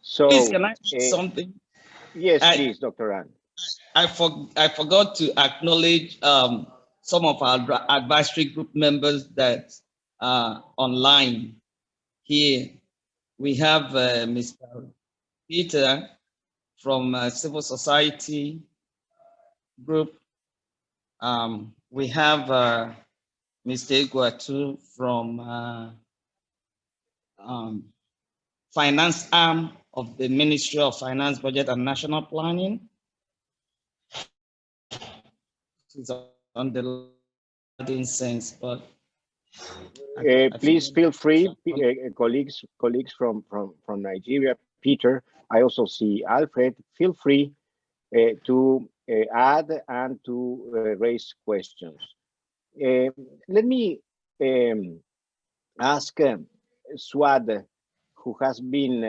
So, please, can I say something? Yes, please, Dr. Ann. I forgot to acknowledge some of our advisory group members that are online here. We have Mr. Peter from Civil Society Group. We have Mr. Iguatu from Finance Arm of the Ministry of Finance, Budget and National Planning. He's on the sense, but please feel free, colleagues from Nigeria. Peter, I also see Alfred. Feel free to add and to raise questions. Let me ask Swad, who has been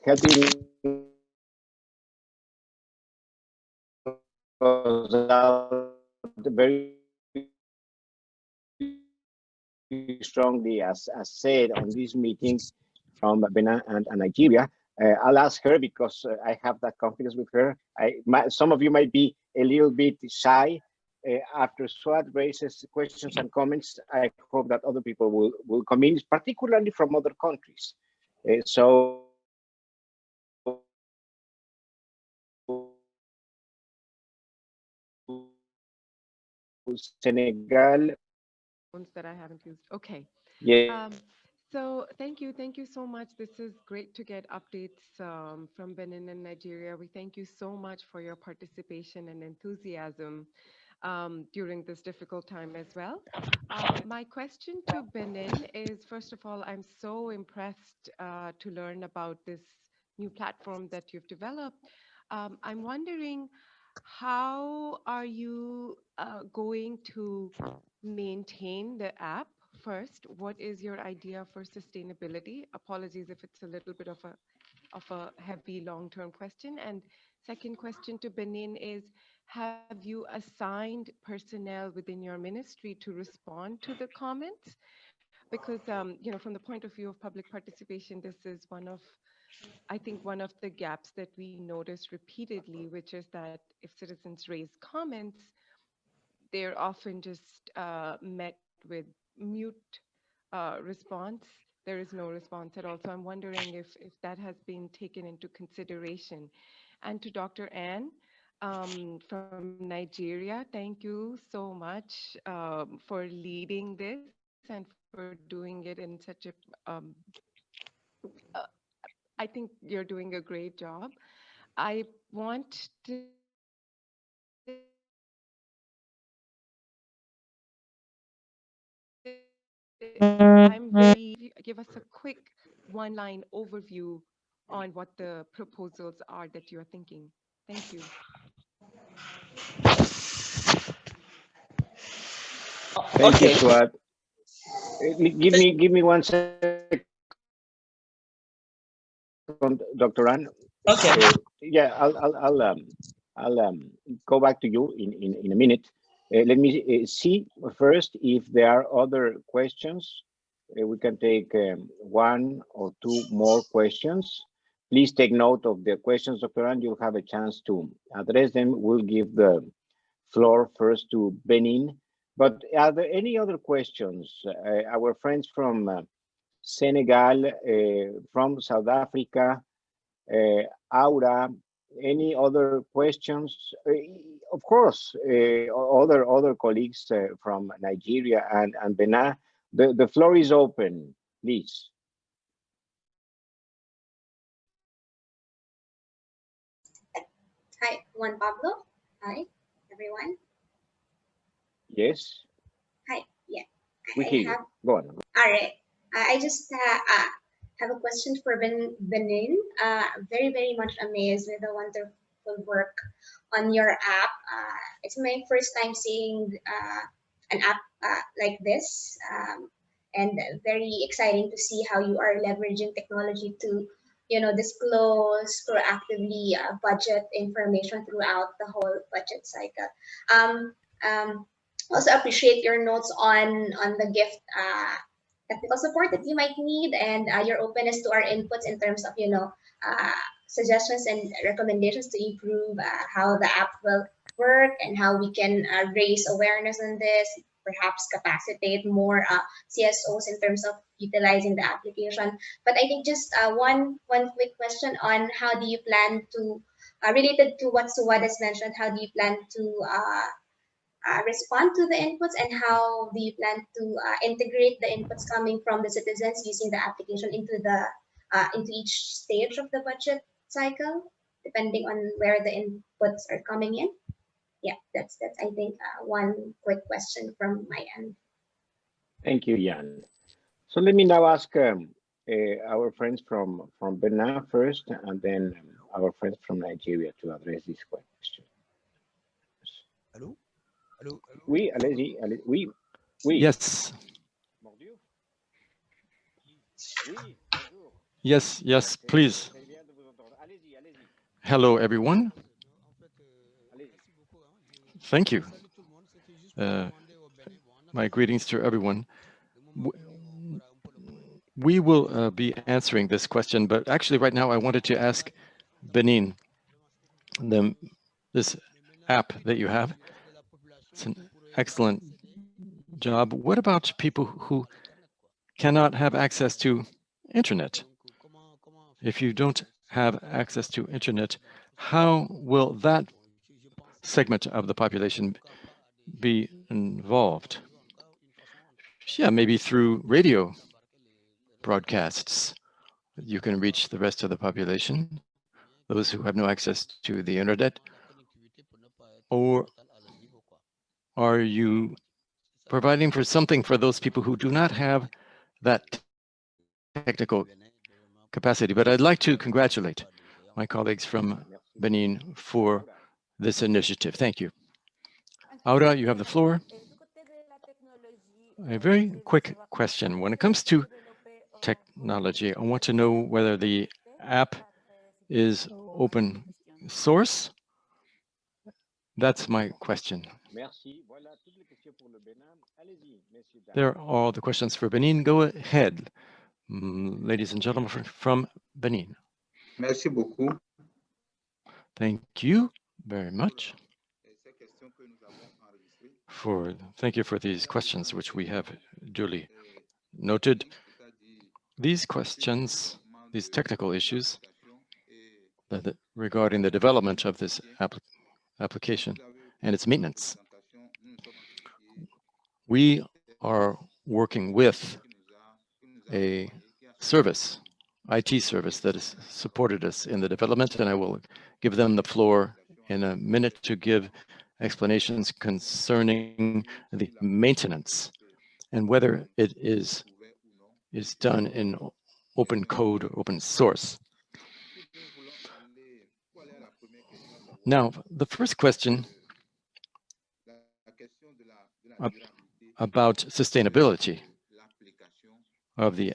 helping us out very strongly, as said on these meetings from Benin and Nigeria. I'll ask her because I have that confidence with her. Some of you might be a little bit shy. After Swad raises questions and comments, I hope that other people will come in, particularly from other countries. So Senegal. That I haven't used. Okay. Yeah. So thank you so much. This is great to get updates from Benin and Nigeria. We thank you so much for your participation and enthusiasm during this difficult time as well. My question to Benin is, first of all, I'm so impressed to learn about this new platform that you've developed. I'm wondering, how are you going to maintain the app? First, what is your idea for sustainability? Apologies if it's a little bit of a heavy long-term question. And second question to Benin is, have you assigned personnel within your ministry to respond to the comments? Because from the point of view of public participation, this is I think one of the gaps that we notice repeatedly, which is that if citizens raise comments, they're often just met with mute response. There is no response at all. So I'm wondering if that has been taken into consideration. And to Dr. Ann from Nigeria, thank you so much for leading this and for doing it in such a, I think you're doing a great job. I want to give us a quick one-line overview on what the proposals are that you are thinking. Thank you. Thank you, Swad. Give me 1 second, Dr. Ann. Okay. Yeah, I'll go back to you in a minute. Let me see first if there are other questions. We can take 1 or 2 more questions. Please take note of the questions, Dr. Ann. You'll have a chance to address them. We'll give the floor first to Benin. But are there any other questions? Our friends from Senegal, from South Africa, Aura, any other questions? Of course, other colleagues from Nigeria and Benin. The floor is open, please. Hi, Juan Pablo. Hi, everyone. Yes. Hi. Yeah. We hear you. Go on. All right. I just have a question for Benin. Very, very much amazed with the wonderful work on your app. It's my first time seeing an app like this, and very exciting to see how you are leveraging technology to, disclose proactively budget information throughout the whole budget cycle. Also appreciate your notes on the gift technical support that you might need, and your openness to our inputs in terms of suggestions and recommendations to improve how the app will work and how we can raise awareness on this, perhaps capacitate more CSOs in terms of utilizing the application. But I think just one quick question on how do you plan to, related to what Suwad has mentioned, how do you plan to respond to the inputs, and how do you plan to integrate the inputs coming from the citizens using the application into the into each stage of the budget cycle, depending on where the inputs are coming in? Yeah, that's I think one quick question from my end. Thank you, Jan. So let me now ask our friends from Benin first, and then our friends from Nigeria to address this question. Hello? Hello? Oui, allez-y. Oui, oui. Yes. Yes, yes, please. Hello, everyone. Thank you. My greetings to everyone. We will be answering this question, but actually right now I wanted to ask Benin, this app that you have, it's an excellent job. What about people who cannot have access to internet? If you don't have access to internet, how will that segment of the population be involved? Yeah, maybe through radio broadcasts. You can reach the rest of the population, those who have no access to the internet. Or are you providing for something for those people who do not have that technical capacity? But I'd like to congratulate my colleagues from Benin for this initiative. Thank you. Aura, you have the floor. A very quick question. When it comes to technology, I want to know whether the app is open source. That's my question. There are all the questions for Benin. Go ahead, ladies and gentlemen from Benin. Merci beaucoup. Thank you very much. Thank you for these questions, which we have duly noted. These questions, these technical issues regarding the development of this application and its maintenance. We are working with a service, IT service, that has supported us in the development, and I will give them the floor in a minute to give explanations concerning the maintenance and whether it is done in open code or open source. Now, the first question about sustainability of the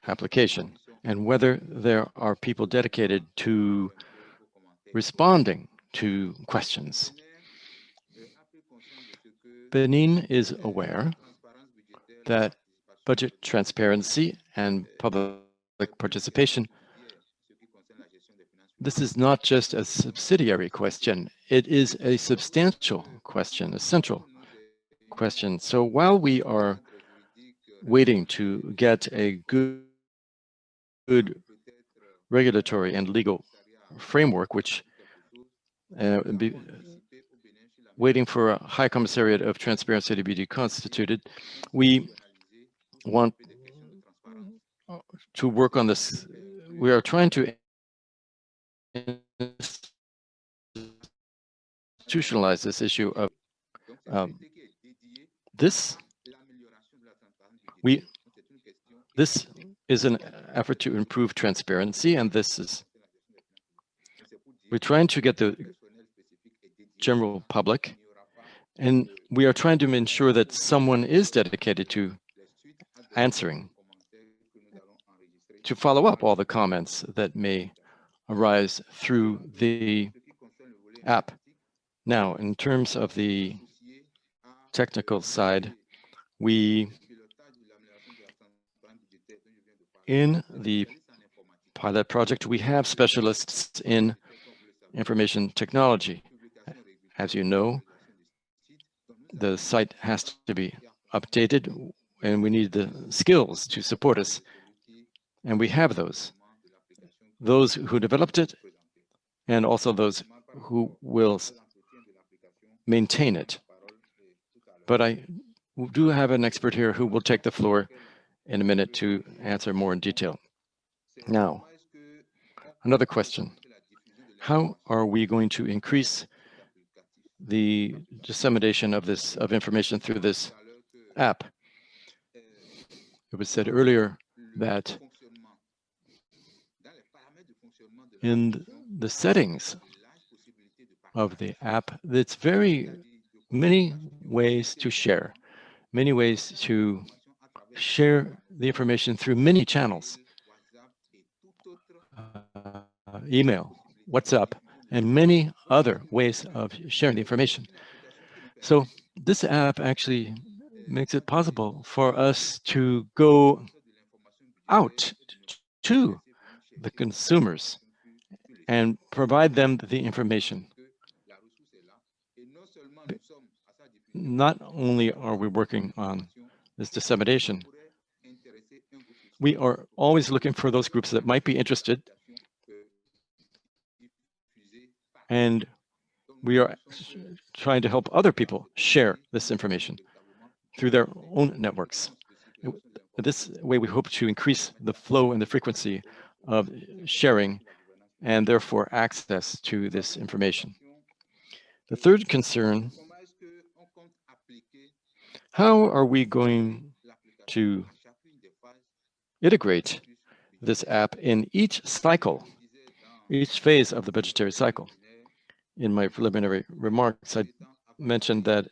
application and whether there are people dedicated to responding to questions. Benin is aware that budget transparency and public participation, this is not just a subsidiary question, it is a substantial question, a central question. So while we are waiting to get a good regulatory and legal framework, which waiting for a High Commissariat of Transparency to be constituted, we want to work on this. We are trying to institutionalize this issue of this is an effort to improve transparency, and we're trying to get the general public, and we are trying to ensure that someone is dedicated to answering, to follow up all the comments that may arise through the app. Now, in terms of the technical side, in the pilot project, we have specialists in information technology. As you know, the site has to be updated, and we need the skills to support us. And we have those who developed it, and also those who will maintain it. But I do have an expert here who will take the floor in a minute to answer more in detail. Now, another question. How are we going to increase the dissemination of information through this app? It was said earlier that in the settings of the app, it's very many ways to share, many ways to share the information through many channels. Email, WhatsApp, and many other ways of sharing the information. So this app actually makes it possible for us to go out to the consumers and provide them the information. Not only are we working on this dissemination, we are always looking for those groups that might be interested, and we are trying to help other people share this information through their own networks. This way, we hope to increase the flow and the frequency of sharing and therefore access to this information. The third concern, how are we going to integrate this app in each cycle, each phase of the budgetary cycle? In my preliminary remarks, I mentioned that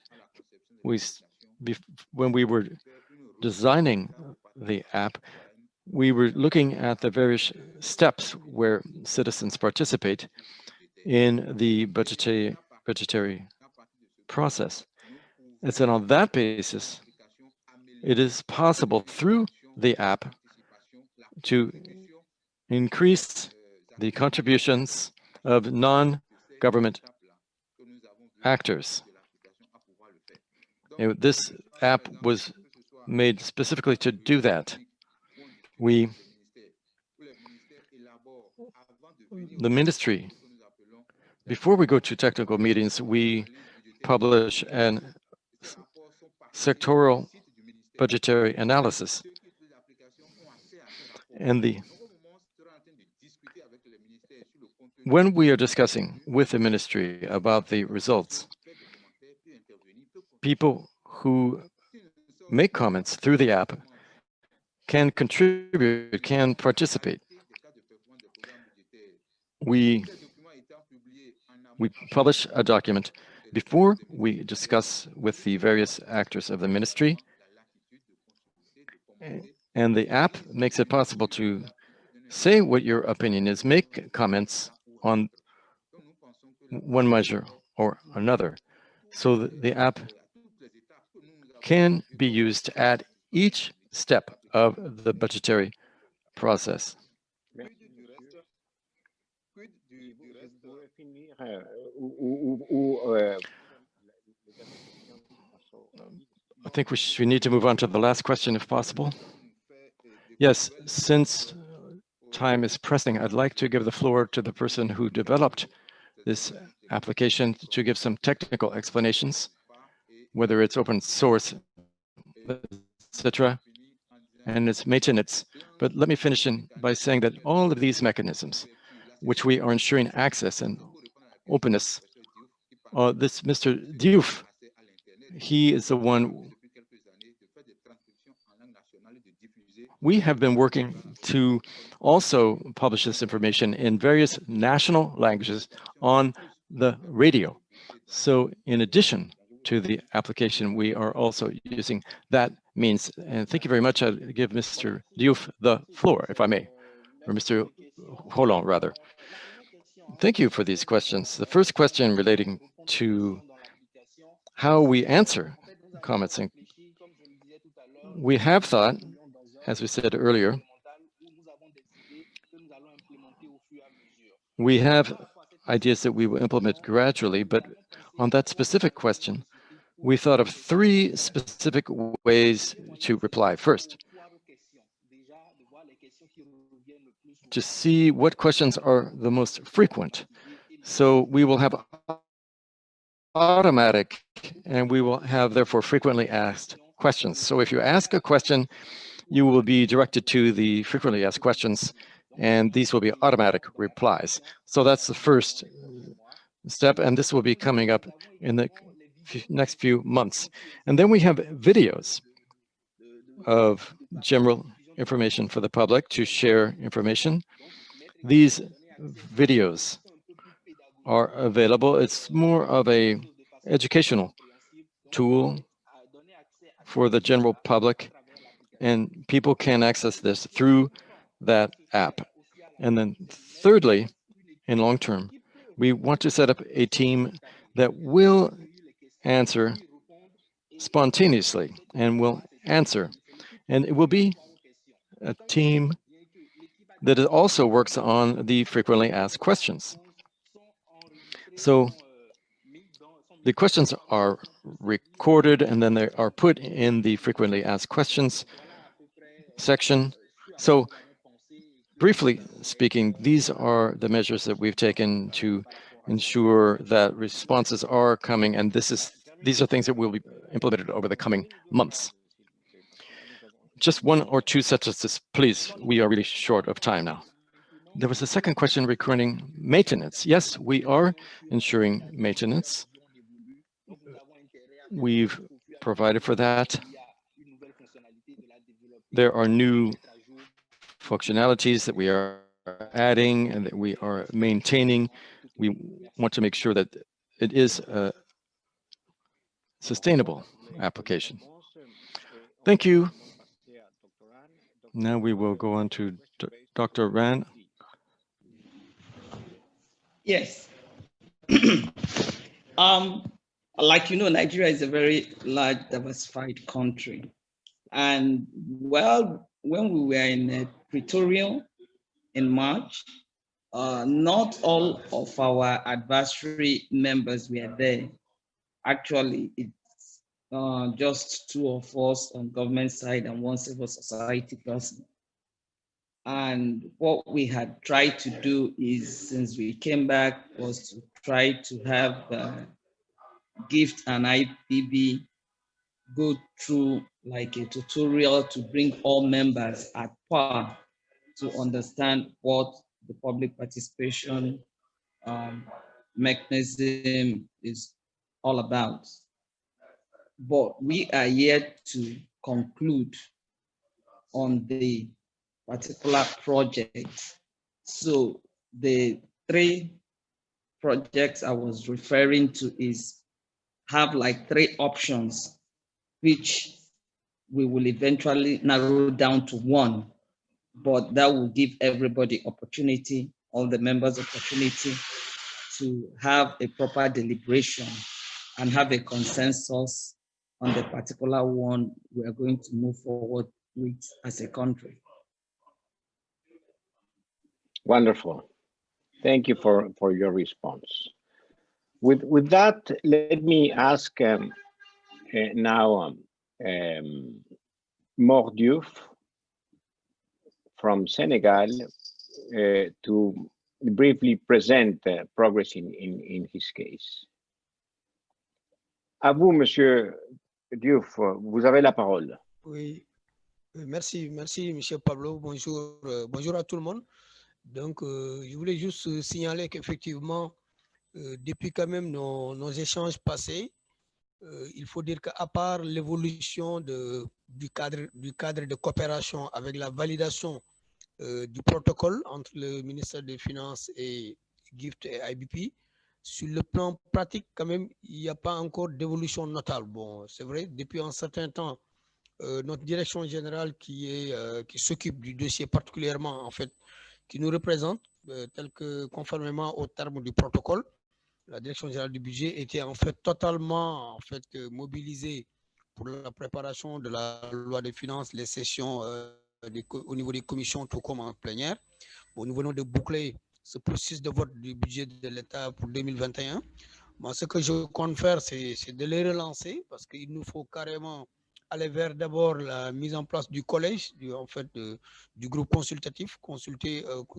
when we were designing the app, we were looking at the various steps where citizens participate in the budgetary process. And so on that basis, it is possible through the app to increase the contributions of non-government actors. And this app was made specifically to do that. The ministry, before we go to technical meetings, we publish an sectoral budgetary analysis. And when we are discussing with the ministry about the results, people who make comments through the app can contribute, can participate. We publish a document before we discuss with the various actors of the ministry, and the app makes it possible to say what your opinion is, make comments on one measure or another. So the app can be used at each step of the budgetary process. I think we need to move on to the last question if possible. Yes, since time is pressing, I'd like to give the floor to the person who developed this application to give some technical explanations, whether it's open source, etc., and its maintenance. But let me finish by saying that all of these mechanisms, which we are ensuring access and openness, this Mr. Diouf, he is the one. We have been working to also publish this information in various national languages on the radio. So in addition to the application, we are also using that means. And thank you very much. I'll give Mr. Diouf the floor, if I may, or Mr. Roland, rather. Thank you for these questions. The first question relating to how we answer comments. And we have thought, as we said earlier, We have ideas that we will implement gradually, but on that specific question, we thought of 3 specific ways to reply. First, to see what questions are the most frequent. So we will have automatic, and we will have therefore frequently asked questions. So if you ask a question, you will be directed to the frequently asked questions, and these will be automatic replies. So that's the first step, and this will be coming up in the next few months. And then we have videos of general information for the public to share information. These videos are available. It's more of a educational tool for the general public, and people can access this through that app. And then thirdly, in long term, we want to set up a team that will answer spontaneously and will answer. And it will be a team that also works on the frequently asked questions. So the questions are recorded and then they are put in the frequently asked questions section. So briefly speaking, these are the measures that we've taken to ensure that responses are coming, and these are things that will be implemented over the coming months. Just 1 or 2 sentences, please. We are really short of time now. There was a second question regarding maintenance. Yes, we are ensuring maintenance. We've provided for that. There are new functionalities that we are adding and that we are maintaining. We want to make sure that it is a sustainable application. Thank you. Now we will go on to Dr. Ran. Yes. Like you know, Nigeria is a very large, diversified country. And well, when we were in Pretoria in March, not all of our advisory members were there. Actually, it's just 2 of us on government side and 1 civil society person. And what we had tried to do is, since we came back, was to try to have GIFT and IPB go through like a tutorial to bring all members at par to understand what the public participation mechanism is all about. But we are yet to conclude on the particular project. So the 3 projects I was referring to is have like 3 options, which we will eventually narrow down to 1, but that will give everybody opportunity, all the members opportunity to have a proper deliberation and have a consensus on the particular one we are going to move forward with as a country. Wonderful. Thank you for your response. With that, let me ask now Mordiouf from Senegal to briefly present progress in his case. À vous, Monsieur Diouf, vous avez la parole. Oui, merci, Monsieur Pablo. Bonjour, bonjour à tout le monde. Donc, je voulais juste signaler qu'effectivement, depuis quand même nos échanges passés, il faut dire qu'à part l'évolution du cadre de coopération avec la validation du protocole entre le ministère des Finances et GIFT et IBP, sur le plan pratique, quand même, il n'y a pas encore d'évolution notable. Bon, c'est vrai, depuis un certain temps, notre direction générale qui s'occupe du dossier particulièrement, en fait, qui nous représente, tel que conformément aux termes du protocole, la direction générale du budget était en fait totalement mobilisée pour la préparation de la loi des finances, les sessions au niveau des commissions, tout comme en plénière. Bon, nous venons de boucler ce processus de vote du budget de l'État pour 2021. Moi, ce que je compte faire, c'est de les relancer parce qu'il nous faut carrément aller vers d'abord la mise en place du collège, du groupe consultatif,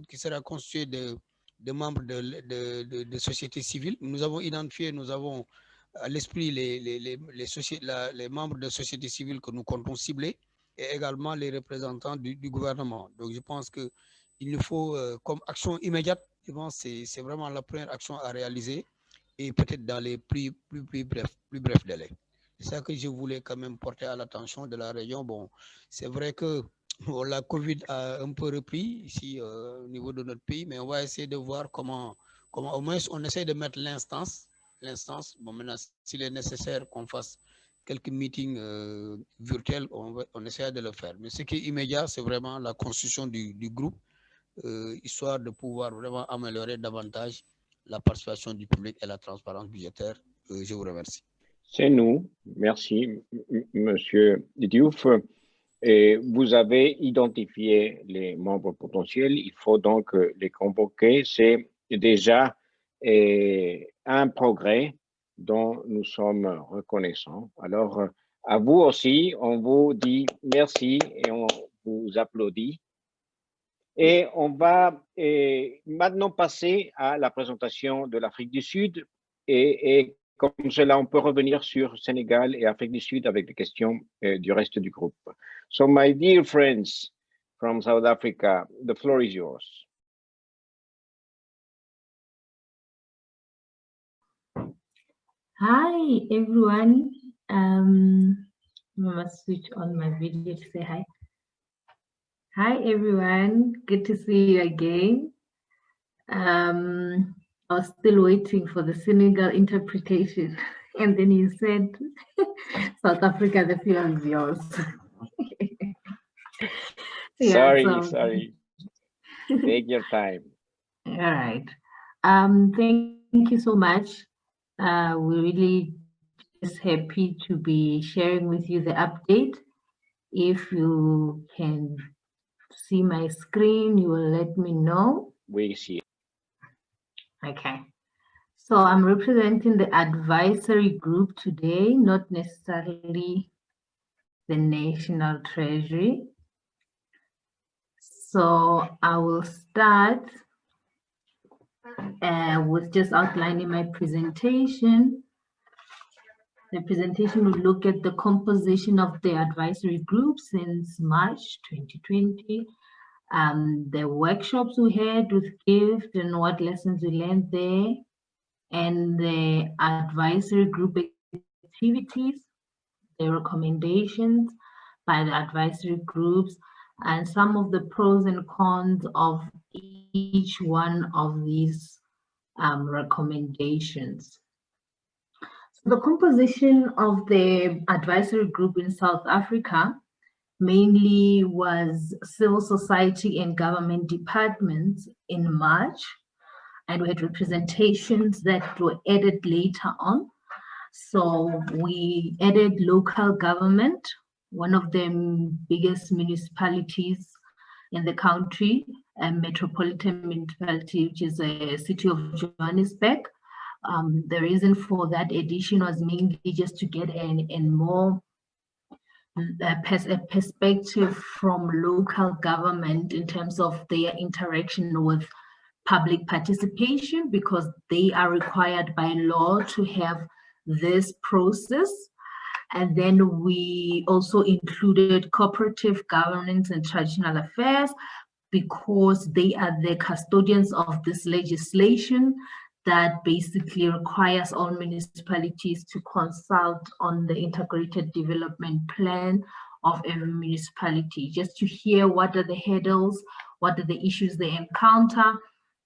qui sera constitué de membres de société civile. Nous avons identifié, nous avons à l'esprit les membres de société civile que nous comptons cibler et également les représentants du gouvernement. Donc, je pense qu'il nous faut, comme action immédiate, je pense que c'est vraiment la première action à réaliser et peut-être dans les plus brefs délais. C'est ça que je voulais quand même porter à l'attention de la région. Bon, c'est vrai que la Covid a un peu repris ici au niveau de notre pays, mais on va essayer de voir comment au moins on essaie de mettre l'instance. Bon, maintenant, s'il est nécessaire qu'on fasse quelques meetings virtuels, on essaiera de le faire. Mais ce qui est immédiat, c'est vraiment la constitution du groupe, histoire de pouvoir vraiment améliorer davantage la participation du public et la transparence budgétaire. Je vous remercie. C'est nous. Merci, Monsieur Diouf. Et vous avez identifié les membres potentiels. Il faut donc les convoquer. C'est déjà un progrès dont nous sommes reconnaissants. Alors, à vous aussi, on vous dit merci et on vous applaudit. Et on va maintenant passer à la présentation de l'Afrique du Sud. Et comme cela, on peut revenir sur Sénégal et Afrique du Sud avec les questions du reste du groupe. So, my dear friends from South Africa, the floor is yours. Hi, everyone. I must switch on my video to say hi. Hi, everyone. Good to see you again. I was still waiting for the Senegal interpretation, and then you said, South Africa, the floor is yours. Sorry. Take your time. All right. Thank you so much. We're really just happy to be sharing with you the update. If you can see my screen, you will let me know. We see it. Okay. So I'm representing the advisory group today, not necessarily the National Treasury. So I will start with just outlining my presentation. The presentation will look at the composition of the advisory group since March 2020, the workshops we had with GIFT and what lessons we learned there, and the advisory group activities, the recommendations by the advisory groups, and some of the pros and cons of each one of these recommendations. So the composition of the advisory group in South Africa mainly was civil society and government departments in March, and we had representations that were added later on. So we added local government, one of the biggest municipalities in the country, a metropolitan municipality, which is a city of Johannesburg. The reason for that addition was mainly just to get a more perspective from local government in terms of their interaction with public participation, because they are required by law to have this process. And then we also included cooperative governance and traditional affairs, because they are the custodians of this legislation that basically requires all municipalities to consult on the integrated development plan of every municipality, just to hear what are the hurdles, what are the issues they encounter,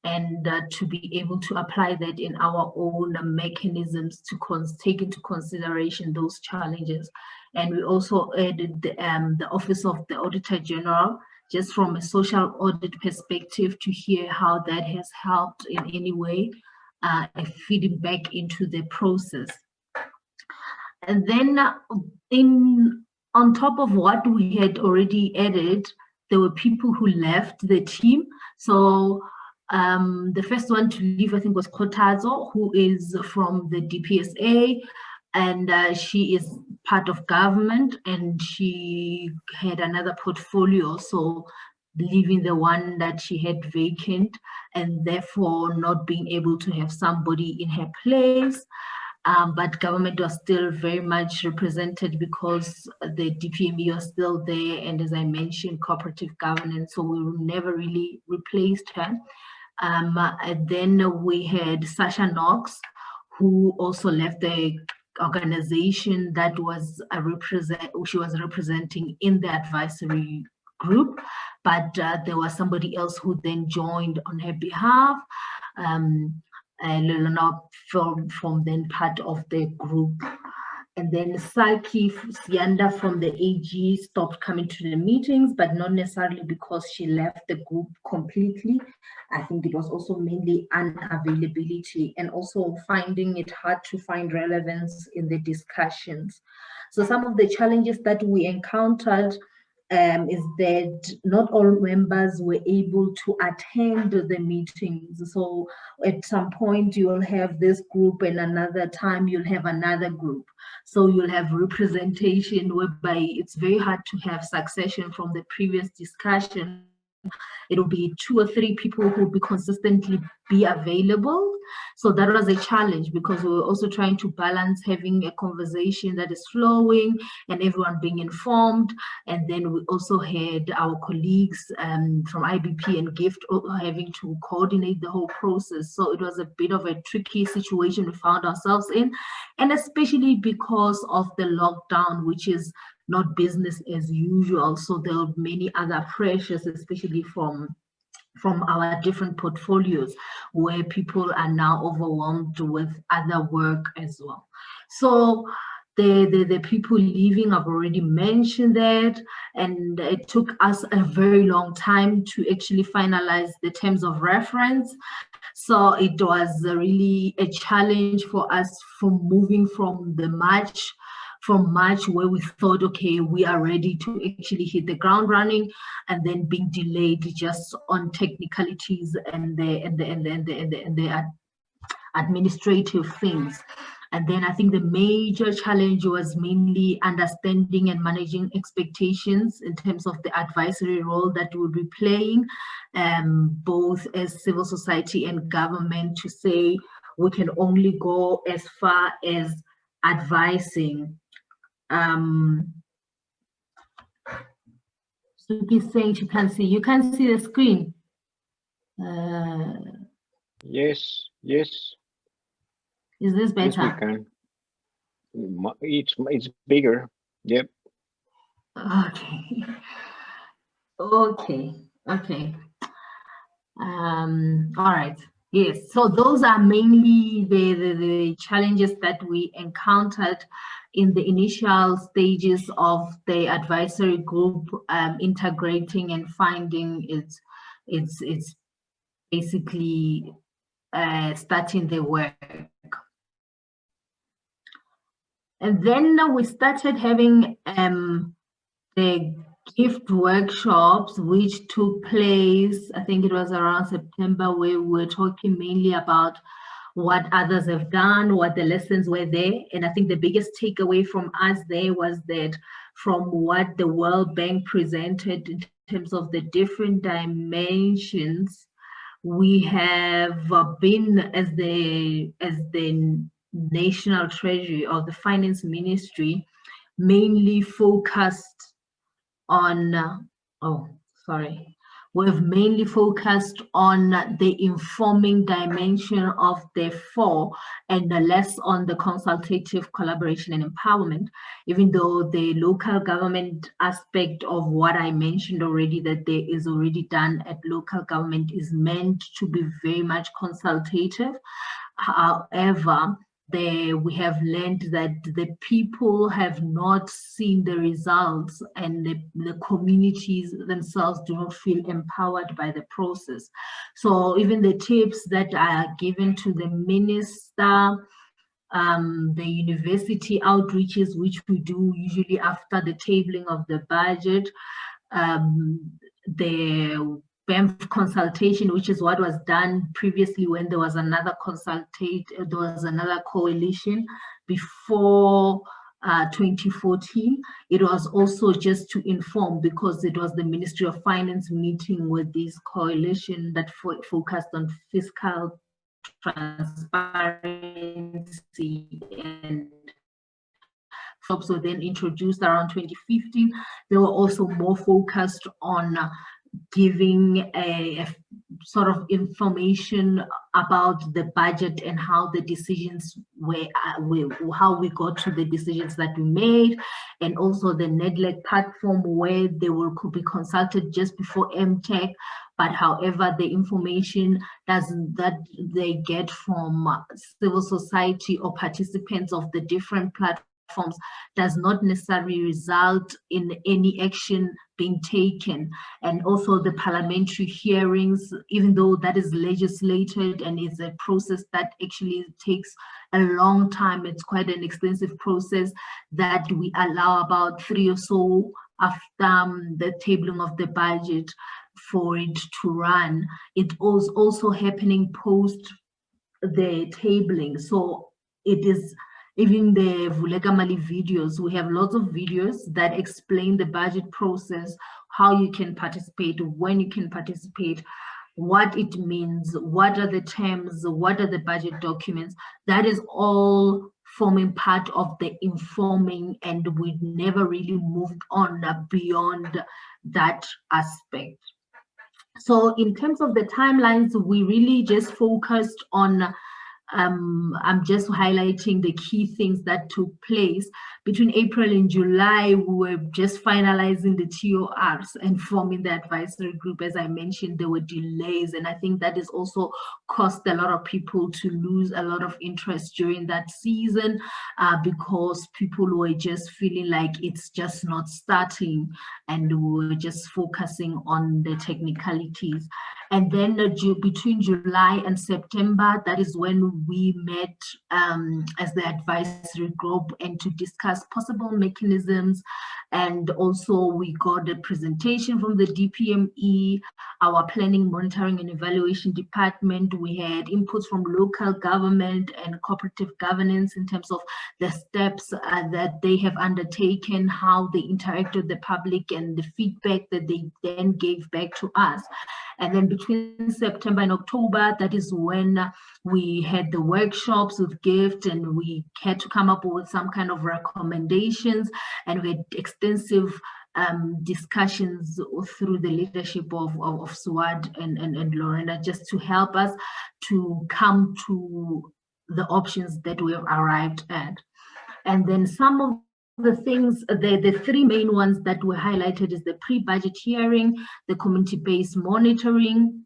and to be able to apply that in our own mechanisms to take into consideration those challenges. And we also added the Office of the Auditor General, just from a social audit perspective, to hear how that has helped in any way, feeding back into the process. And then on top of what we had already added, there were people who left the team. So The first one to leave, I think, was Kotazo, who is from the DPSA, and she is part of government, and she had another portfolio, so leaving the one that she had vacant, and therefore not being able to have somebody in her place. But government was still very much represented because the DPME was still there, and as I mentioned, cooperative governance, so we never really replaced her. And then we had Sasha Knox, who also left the organization that was she was representing in the advisory group, but there was somebody else who then joined on her behalf. Lelona from then part of the group. And then Saki Sianda from the AG stopped coming to the meetings, but not necessarily because she left the group completely. I think it was also mainly unavailability and also finding it hard to find relevance in the discussions. So some of the challenges that we encountered is that not all members were able to attend the meetings. So at some point you'll have this group and another time you'll have another group. So you'll have representation whereby it's very hard to have succession from the previous discussion. It'll be 2 or 3 people who will be consistently be available. So that was a challenge because we were also trying to balance having a conversation that is flowing and everyone being informed. And then we also had our colleagues from IBP and GIFT having to coordinate the whole process. So it was a bit of a tricky situation we found ourselves in, and especially because of the lockdown, which is not business as usual. So there are many other pressures, especially from our different portfolios, where people are now overwhelmed with other work as well. So the people leaving, I've already mentioned that, and it took us a very long time to actually finalize the terms of reference. So it was really a challenge for us from moving from March, where we thought, okay, we are ready to actually hit the ground running, and then being delayed just on technicalities and the administrative things. And then I think the major challenge was mainly understanding and managing expectations in terms of the advisory role that we'll be playing, both as civil society and government, to say we can only go as far as advising. Suki's saying she can't see. You can see the screen. Yes. Is this better? Yes, we can. It's bigger. Yep. Okay. All right. Yes. So those are mainly the challenges that we encountered in the initial stages of the advisory group, integrating and finding it's basically starting the work. And then we started having the gift workshops, which took place, I think it was around September, where we were talking mainly about what others have done, what the lessons were there. And I think the biggest takeaway from us there was that from what the World Bank presented in terms of the different dimensions, we have been, as the National Treasury or the Finance Ministry, mainly focused on, we've mainly focused on the informing dimension of the 4 and less on the consultative collaboration and empowerment, even though the local government aspect of what I mentioned already, that there is already done at local government, is meant to be very much consultative. However, we have learned that the people have not seen the results, and the communities themselves do not feel empowered by the process. So even the tips that are given to the minister, the university outreaches, which we do usually after the tabling of the budget, BAMF consultation, which is what was done previously when there was another coalition before 2014. It was also just to inform, because it was the Ministry of Finance meeting with this coalition that focused on fiscal transparency, and shops were then introduced around 2015. They were also more focused on giving a sort of information about the budget and how the decisions were, how we got to the decisions that we made, and also the NEDLEC platform where they could be consulted just before MTech. But however, the information that they get from civil society or participants of the different platforms does not necessarily result in any action being taken. And also the parliamentary hearings, even though that is legislated and is a process that actually takes a long time, it's quite an extensive process that we allow about 3 or so after the tabling of the budget for it to run. It was also happening post the tabling. So it is even the Vuleka Mali videos. We have lots of videos that explain the budget process, how you can participate, when you can participate, what it means, what are the terms, what are the budget documents. That is all forming part of the informing, and we never really moved on beyond that aspect. So in terms of the timelines, we really just focused on I'm just highlighting the key things that took place. Between April and July, we were just finalizing the TORs and forming the advisory group. As I mentioned, there were delays, and I think that is also caused a lot of people to lose a lot of interest during that season because people were just feeling like it's just not starting, and we were just focusing on the technicalities. And then between July and September, that is when we met as the advisory group and to discuss possible mechanisms. And also we got a presentation from the DPME, our planning, monitoring and evaluation department. We had inputs from local government and cooperative governance in terms of the steps that they have undertaken, how they interacted with the public, and the feedback that they then gave back to us. And then between September and October, that is when we had the workshops with GIFT, and we had to come up with some kind of recommendations, and we had extensive discussions through the leadership of Suad and Lorena, just to help us to come to the options that we have arrived at. And then some of the things, the three main ones that were highlighted is the pre-budget hearing, the community-based monitoring,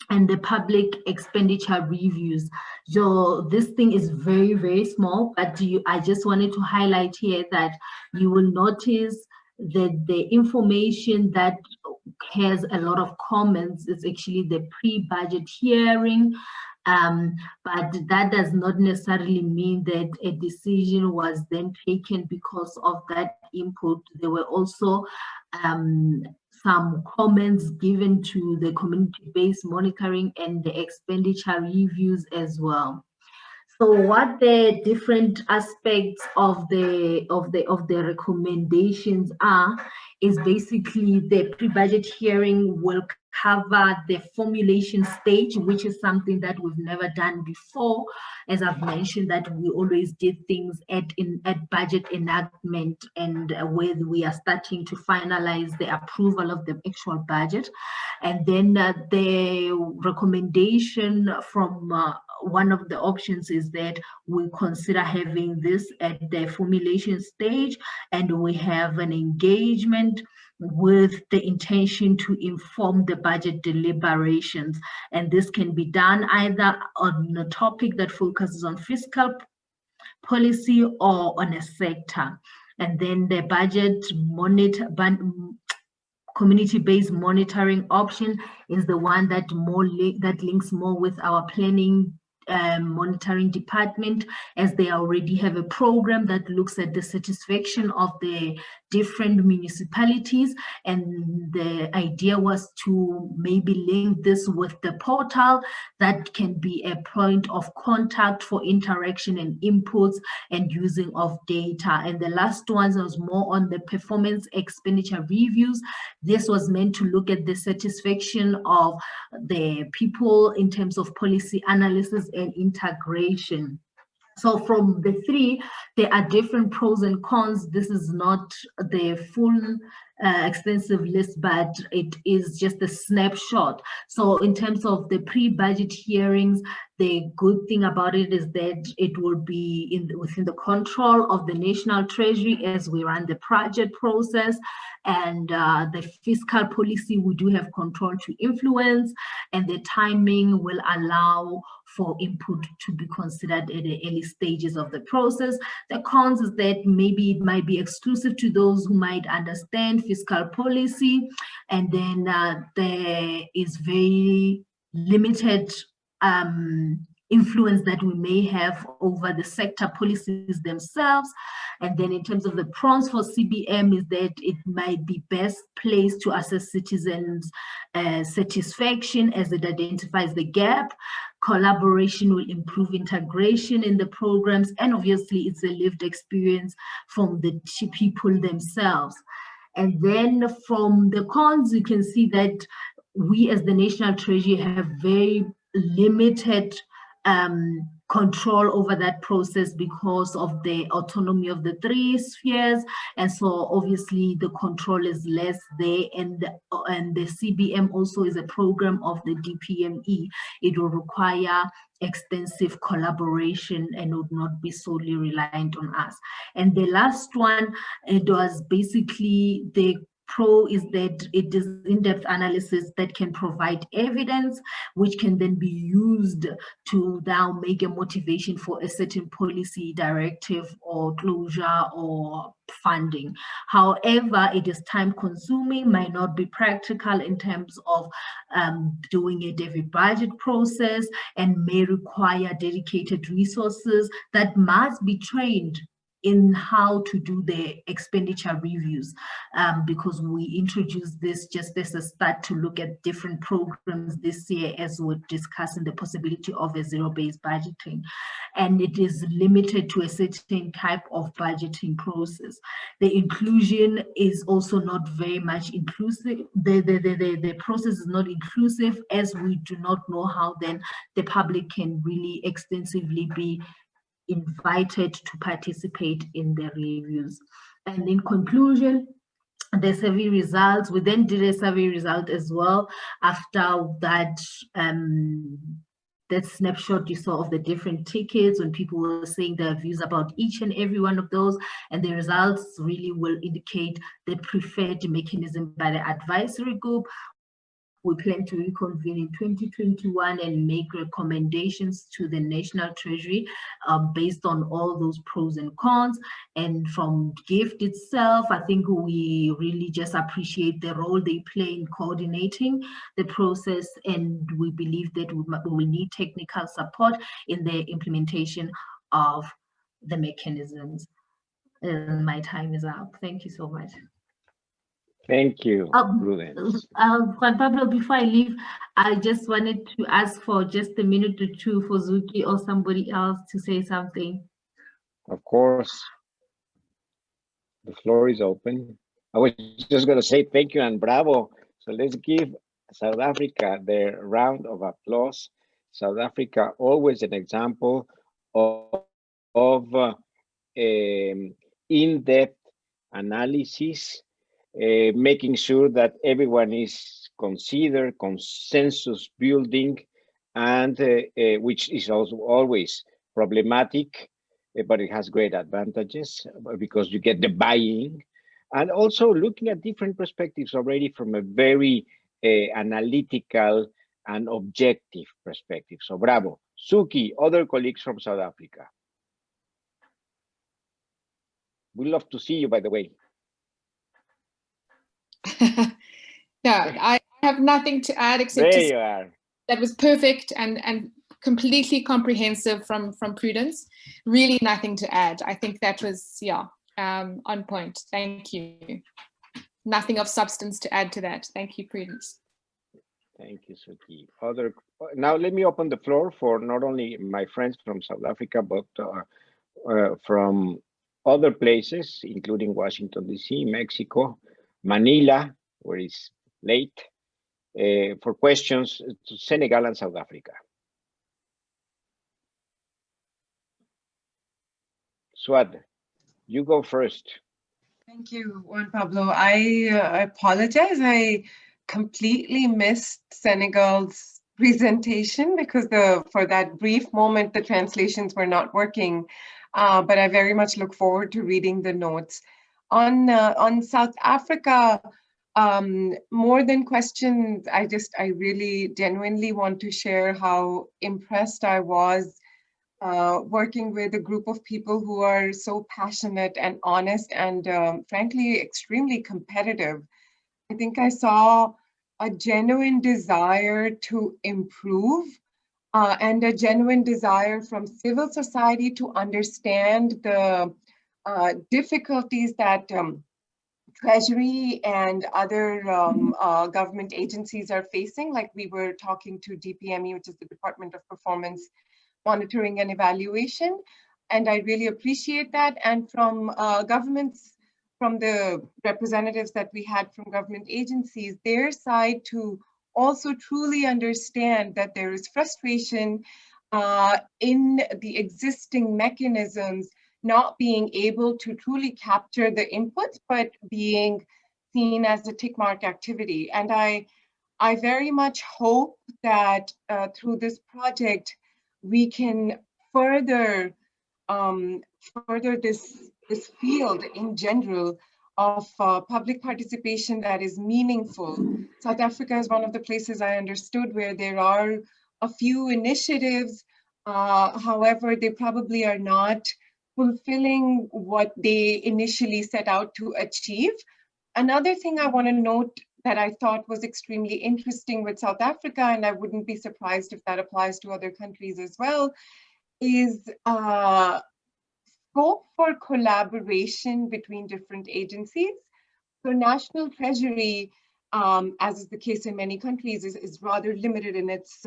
and the public expenditure reviews. So this thing is very, very small, but I just wanted to highlight here that you will notice that the information that has a lot of comments is actually the pre-budget hearing. But that does not necessarily mean that a decision was then taken because of that input. There were also some comments given to the community-based monitoring and the expenditure reviews as well. So what the different aspects of the recommendations are is basically the pre-budget hearing will cover the formulation stage, which is something that we've never done before. As I've mentioned, that we always did things at budget enactment, and where we are starting to finalize the approval of the actual budget. And then the recommendation from one of the options is that we consider having this at the formulation stage, and we have an engagement with the intention to inform the budget deliberations. And this can be done either on a topic that focuses on fiscal policy or on a sector. And then the budget community-based monitoring option is the one that links more with our planning monitoring department, as they already have a program that looks at the satisfaction of the different municipalities. And the idea was to maybe link this with the portal that can be a point of contact for interaction and inputs and using of data. And the last one was more on the performance expenditure reviews. This was meant to look at the satisfaction of the people in terms of policy analysis and integration. So from the three, there are different pros and cons. This is not the full extensive list, but it is just a snapshot. So in terms of the pre-budget hearings, the good thing about it is that it will be within the control of the National Treasury as we run the project process. And the fiscal policy, we do have control to influence, and the timing will allow for input to be considered at the early stages of the process. The cons is that maybe it might be exclusive to those who might understand fiscal policy, and then there is very limited influence that we may have over the sector policies themselves. And then in terms of the pros for CBM is that it might be best placed to assess citizens' satisfaction as it identifies the gap. Collaboration will improve integration in the programs, and obviously it's a lived experience from the people themselves. And then from the cons, you can see that we as the National Treasury have very limited control over that process because of the autonomy of the three spheres, and so obviously the control is less there. And the CBM also is a program of the DPME. It will require extensive collaboration and would not be solely reliant on us. And the last one, it was basically the pro is that it is in-depth analysis that can provide evidence, which can then be used to now make a motivation for a certain policy directive or closure or funding. However, it is time consuming, might not be practical in terms of doing it every budget process, and may require dedicated resources that must be trained in how to do the expenditure reviews, because we introduced this just as a start to look at different programs this year as we're discussing the possibility of a zero-based budgeting. And it is limited to a certain type of budgeting process. The inclusion is also not very much inclusive. The process is not inclusive, as we do not know how then the public can really extensively be invited to participate in the reviews. And in conclusion, the survey results, we then did a survey result as well after that that snapshot you saw of the different tickets when people were saying their views about each and every one of those, and the results really will indicate the preferred mechanism by the advisory group. We plan to reconvene in 2021 and make recommendations to the National Treasury based on all those pros and cons. And from GIFT itself, I think we really just appreciate the role they play in coordinating the process, and we believe that we will need technical support in the implementation of the mechanisms. My time is up. Thank you so much. Thank you, Prudence. Juan Pablo, before I leave, I just wanted to ask for just a minute or two for Zuki or somebody else to say something. Of course. The floor is open. I was just going to say thank you and bravo. So let's give South Africa their round of applause. South Africa, always an example of in-depth analysis, making sure that everyone is considered, consensus building, and which is also always problematic, but it has great advantages because you get the buy-in, and also looking at different perspectives already from a very analytical and objective perspective. So bravo. Suki, other colleagues from South Africa. We love to see you, by the way. No, I have nothing to add except there you are. That was perfect, and completely comprehensive from Prudence. Really nothing to add. I think that was, yeah, on point. Thank you. Nothing of substance to add to that. Thank you, Prudence. Thank you, Suki. Now let me open the floor for not only my friends from South Africa, but from other places, including Washington, D.C., Mexico, Manila, where it's late, for questions to Senegal and South Africa. Swad, you go first. Thank you, Juan Pablo. I apologize. I completely missed Senegal's presentation because for that brief moment, the translations were not working. But I very much look forward to reading the notes. On South Africa, more than questions, I really genuinely want to share how impressed I was working with a group of people who are so passionate and honest and frankly, extremely competitive. I think I saw a genuine desire to improve and a genuine desire from civil society to understand the difficulties that Treasury and other government agencies are facing. Like we were talking to DPME, which is the Department of Performance Monitoring and Evaluation. And I really appreciate that. And from governments, from the representatives that we had from government agencies, their side to also truly understand that there is frustration in the existing mechanisms not being able to truly capture the inputs, but being seen as a tick mark activity. And I very much hope that through this project, we can further this field in general of public participation that is meaningful. South Africa is one of the places I understood where there are a few initiatives. However, they probably are not fulfilling what they initially set out to achieve. Another thing I want to note that I thought was extremely interesting with South Africa, and I wouldn't be surprised if that applies to other countries as well, is scope for collaboration between different agencies. So National Treasury, as is the case in many countries, is rather limited in its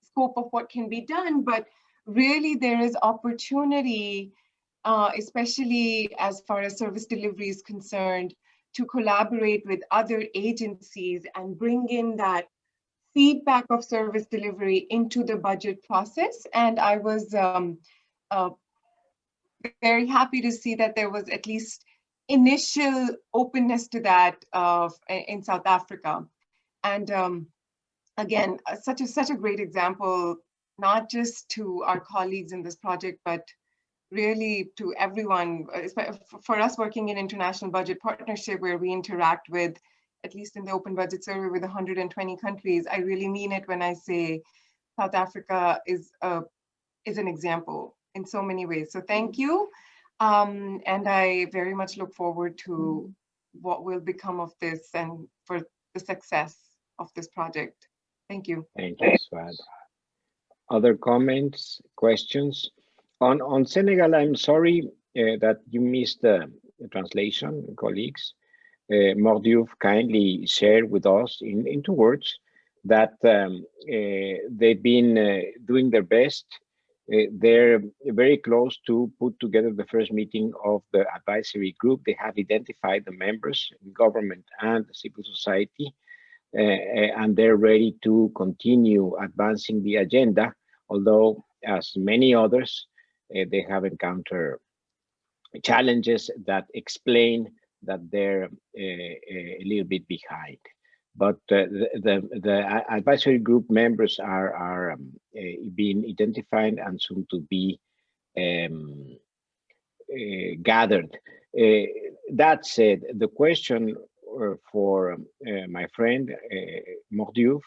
scope of what can be done, but really there is opportunity, especially as far as service delivery is concerned, to collaborate with other agencies and bring in that feedback of service delivery into the budget process. And I was very happy to see that there was at least initial openness to that in South Africa. And again, such a great example, not just to our colleagues in this project, but really to everyone, for us working in international budget partnership where we interact with, at least in the open budget survey, with 120 countries. I really mean it when I say South Africa is an example in so many ways. So thank you. And I very much look forward to what will become of this and for the success of this project. Thank you. Thank you, Swad. Other comments, questions? On Senegal, I'm sorry that you missed the translation, colleagues. Mordiouf kindly shared with us in 2 words that they've been doing their best. They're very close to put together the first meeting of the advisory group. They have identified the members, government and civil society, and they're ready to continue advancing the agenda, although as many others, they have encountered challenges that explain that they're a little bit behind. But the advisory group members are being identified and soon to be gathered. That said, the question for my friend Mordiouf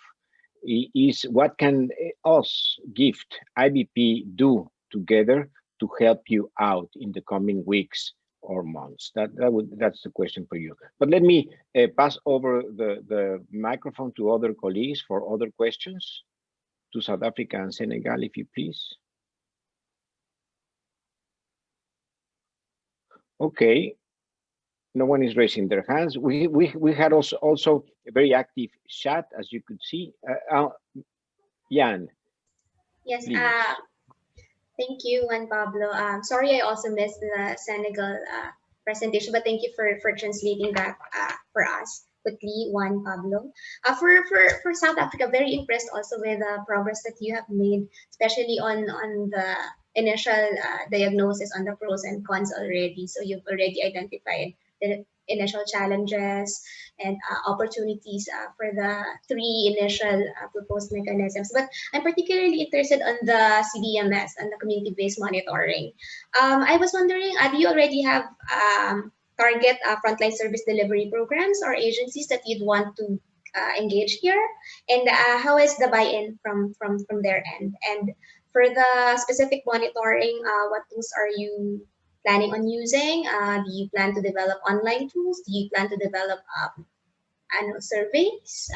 is what can us, GIFT, IBP do together to help you out in the coming weeks or months? That's the question for you. But let me pass over the microphone to other colleagues for other questions. to South Africa and Senegal, if you please. Okay, no one is raising their hands. We had also a very active chat, as you could see. Jan. Yes, please. Thank you, Juan Pablo. Sorry, I also missed the Senegal presentation, but thank you for translating that for us quickly, Juan Pablo. For South Africa, very impressed also with the progress that you have made, especially on the initial diagnosis on the pros and cons already. So you've already identified the initial challenges and opportunities for the 3 initial proposed mechanisms. But I'm particularly interested on the CDMS and the community-based monitoring. I was wondering, do you already have target frontline service delivery programs or agencies that you'd want to engage here? And how is the buy-in from their end? And for the specific monitoring, what tools are you planning on using? Do you plan to develop online tools? Do you plan to develop annual surveys?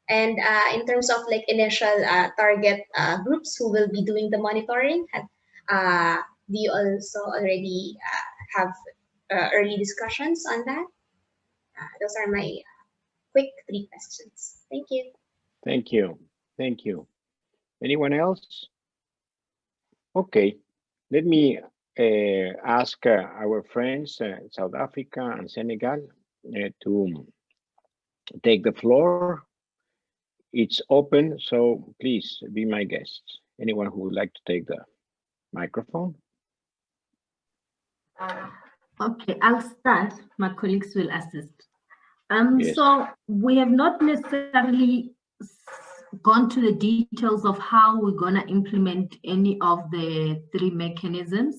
And in terms of like initial target groups who will be doing the monitoring, do you also already have early discussions on that? Those are my quick 3 questions. Thank you. Thank you. Thank you. Anyone else? Okay, let me ask our friends, South Africa and Senegal, to take the floor. It's open, so please be my guests. Anyone who would like to take the microphone? Okay, I'll start. My colleagues will assist. Yes. So we have not necessarily gone to the details of how we're going to implement any of the 3 mechanisms.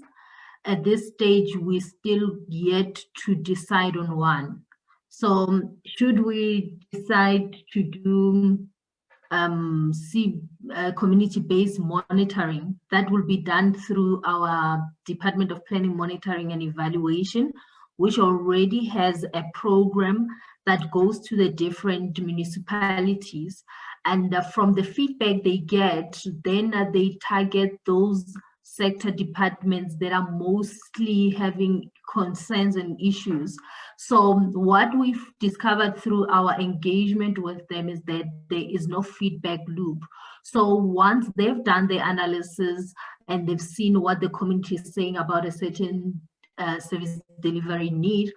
At this stage, we still yet to decide on one. So should we decide to do community-based monitoring, that will be done through our Department of Planning, Monitoring and Evaluation, which already has a program that goes to the different municipalities. And from the feedback they get, then they target those sector departments that are mostly having concerns and issues. So what we've discovered through our engagement with them is that there is no feedback loop. So once they've done the analysis and they've seen what the community is saying about a certain service delivery need,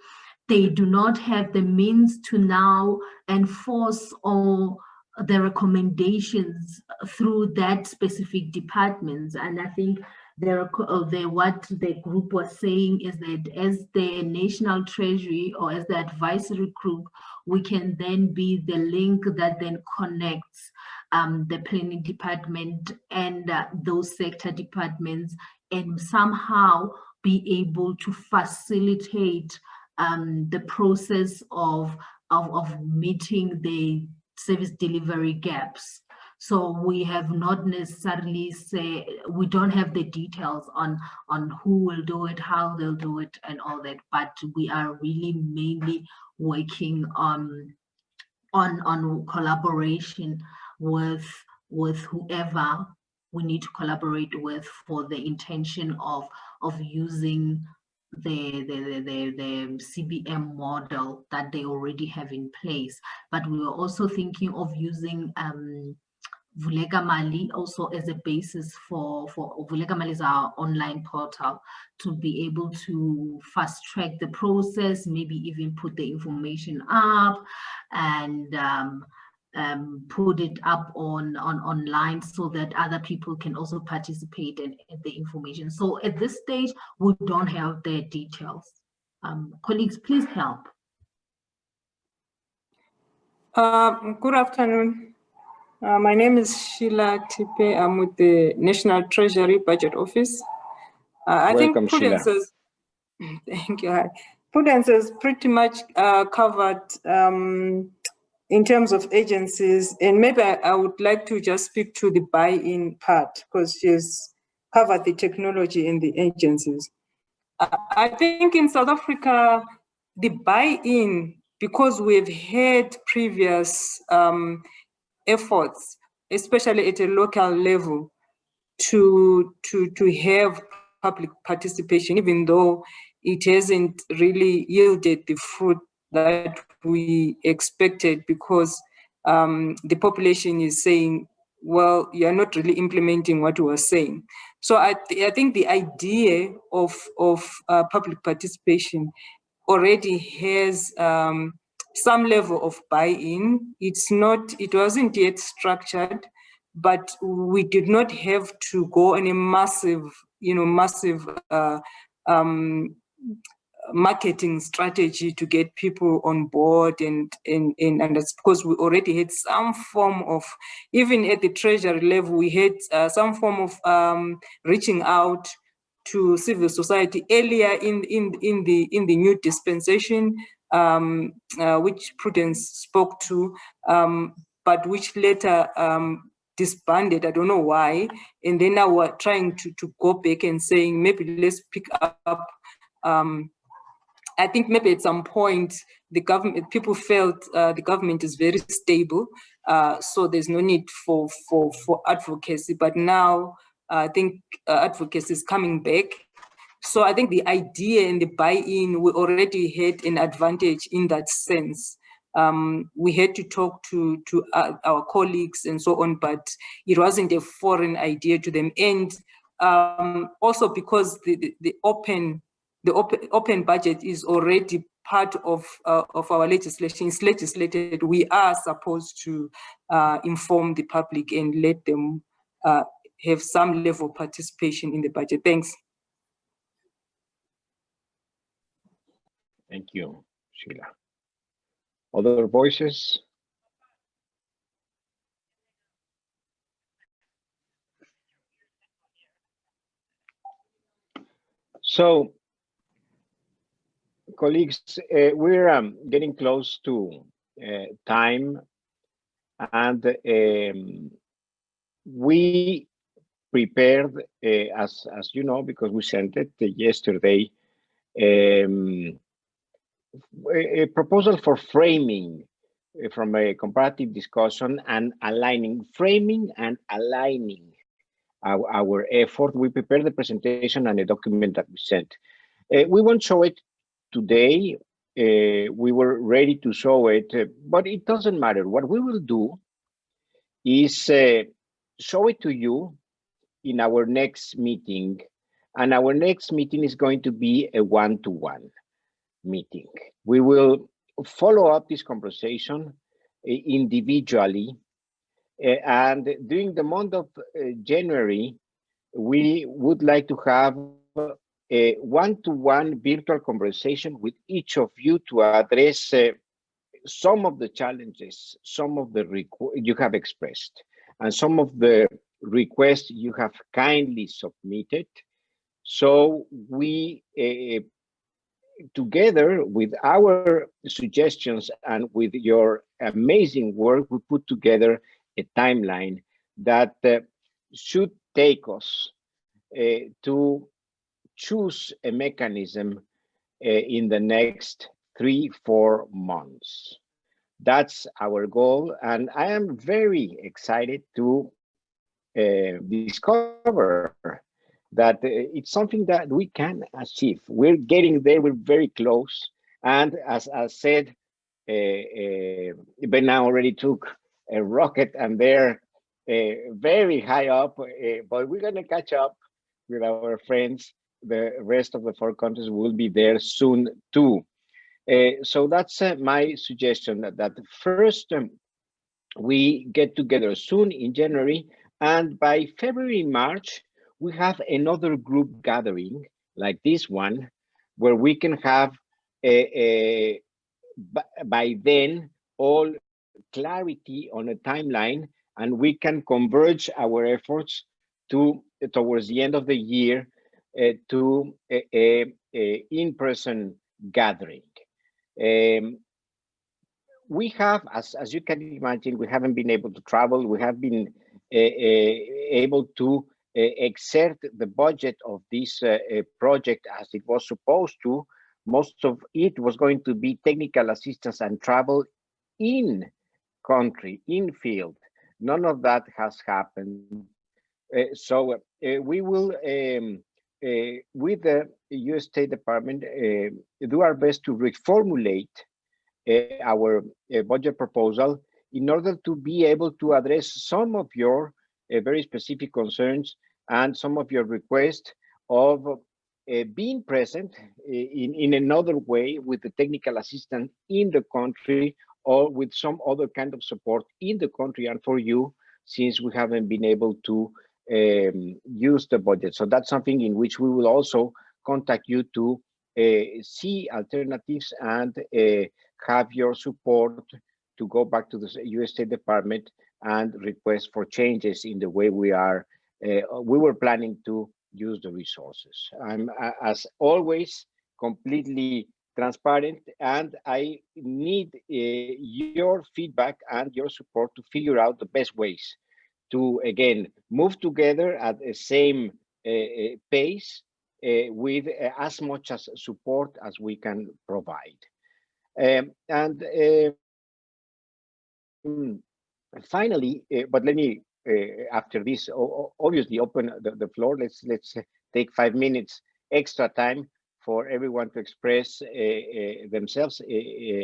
they do not have the means to now enforce all the recommendations through that specific departments. And I think what the group was saying is that as the National Treasury or as the advisory group, we can then be the link that then connects the planning department and those sector departments, and somehow be able to facilitate the process of meeting the service delivery gaps. So we have not necessarily we don't have the details on who will do it, how they'll do it and all that, but we are really mainly working on collaboration with whoever we need to collaborate with for the intention of using the CBM model that they already have in place. But we were also thinking of using Vulega Mali also as a basis for Vulega Mali is our online portal to be able to fast track the process, maybe even put the information up and put it up online so that other people can also participate in the information. So at this stage, we don't have the details. Colleagues, please help. Good afternoon. My name is Sheila Tipe. I'm with the National Treasury Budget Office. I think Prudence has, thank you. Prudence has pretty much covered in terms of agencies, and maybe I would like to just speak to the buy-in part because she's covered the technology in the agencies. I think in South Africa, the buy-in, because we've had previous efforts especially at a local level, to have public participation, even though it hasn't really yielded the fruit that we expected, because the population is saying, well, you're not really implementing what you are saying. So I think the idea of public participation already has some level of buy-in. It wasn't yet structured, but we did not have to go on a massive marketing strategy to get people on board, and that's because we already had some form of, even at the treasury level, we had some form of reaching out to civil society earlier in the new dispensation, which Prudence spoke to, but which later disbanded. I don't know why. And then now we're trying to go back and saying, maybe let's pick up. I think maybe at some point the government, people felt the government is very stable, so there's no need for advocacy. But now I think advocacy is coming back. So I think the idea and the buy-in, we already had an advantage in that sense. We had to talk to our colleagues and so on, but it wasn't a foreign idea to them. And also because the open budget is already part of our legislation. It's legislated. We are supposed to inform the public and let them have some level of participation in the budget. Thanks. Thank you, Sheila. Other voices? So, colleagues, we're getting close to time, and we prepared, as you know, because we sent it yesterday, a proposal for framing from a comparative discussion and framing and aligning our effort. We prepared the presentation and a document that we sent. We won't show it today. We were ready to show it, but it doesn't matter. What we will do is show it to you in our next meeting, and our next meeting is going to be a one-to-one meeting. We will follow up this conversation individually, and during the month of January, we would like to have a one-to-one virtual conversation with each of you to address some of the challenges, some of the you have expressed, and some of the requests you have kindly submitted. So we, together with our suggestions and with your amazing work, we put together a timeline that should take us to choose a mechanism in the next 3-4 months. That's our goal, and I am very excited to discover that it's something that we can achieve. We're getting there, we're very close, and as I said, Bena already took a rocket and they're very high up, but we're gonna catch up with our friends. The rest of the 4 countries will be there soon too. So that's my suggestion, that first we get together soon in January, and by February, March, we have another group gathering like this one, where we can have by then all clarity on a timeline, and we can converge our efforts towards the end of the year to a in-person gathering. We have, as you can imagine, we haven't been able to travel. We have been able to exert the budget of this project as it was supposed to. Most of it was going to be technical assistance and travel in country, in field. None of that has happened. So we will, with the U.S. State Department, do our best to reformulate our budget proposal in order to be able to address some of your very specific concerns and some of your requests of being present in another way with the technical assistant in the country or with some other kind of support in the country and for you, since we haven't been able to use the budget. So that's something in which we will also contact you to see alternatives and have your support to go back to the U.S. State Department and request for changes in the way we were planning to use the resources. I'm, as always, completely transparent, and I need your feedback and your support to figure out the best ways to, again, move together at the same pace with as much as support as we can provide. Finally, but let me, after this, obviously open the floor. Let's take 5 minutes extra time for everyone to express themselves,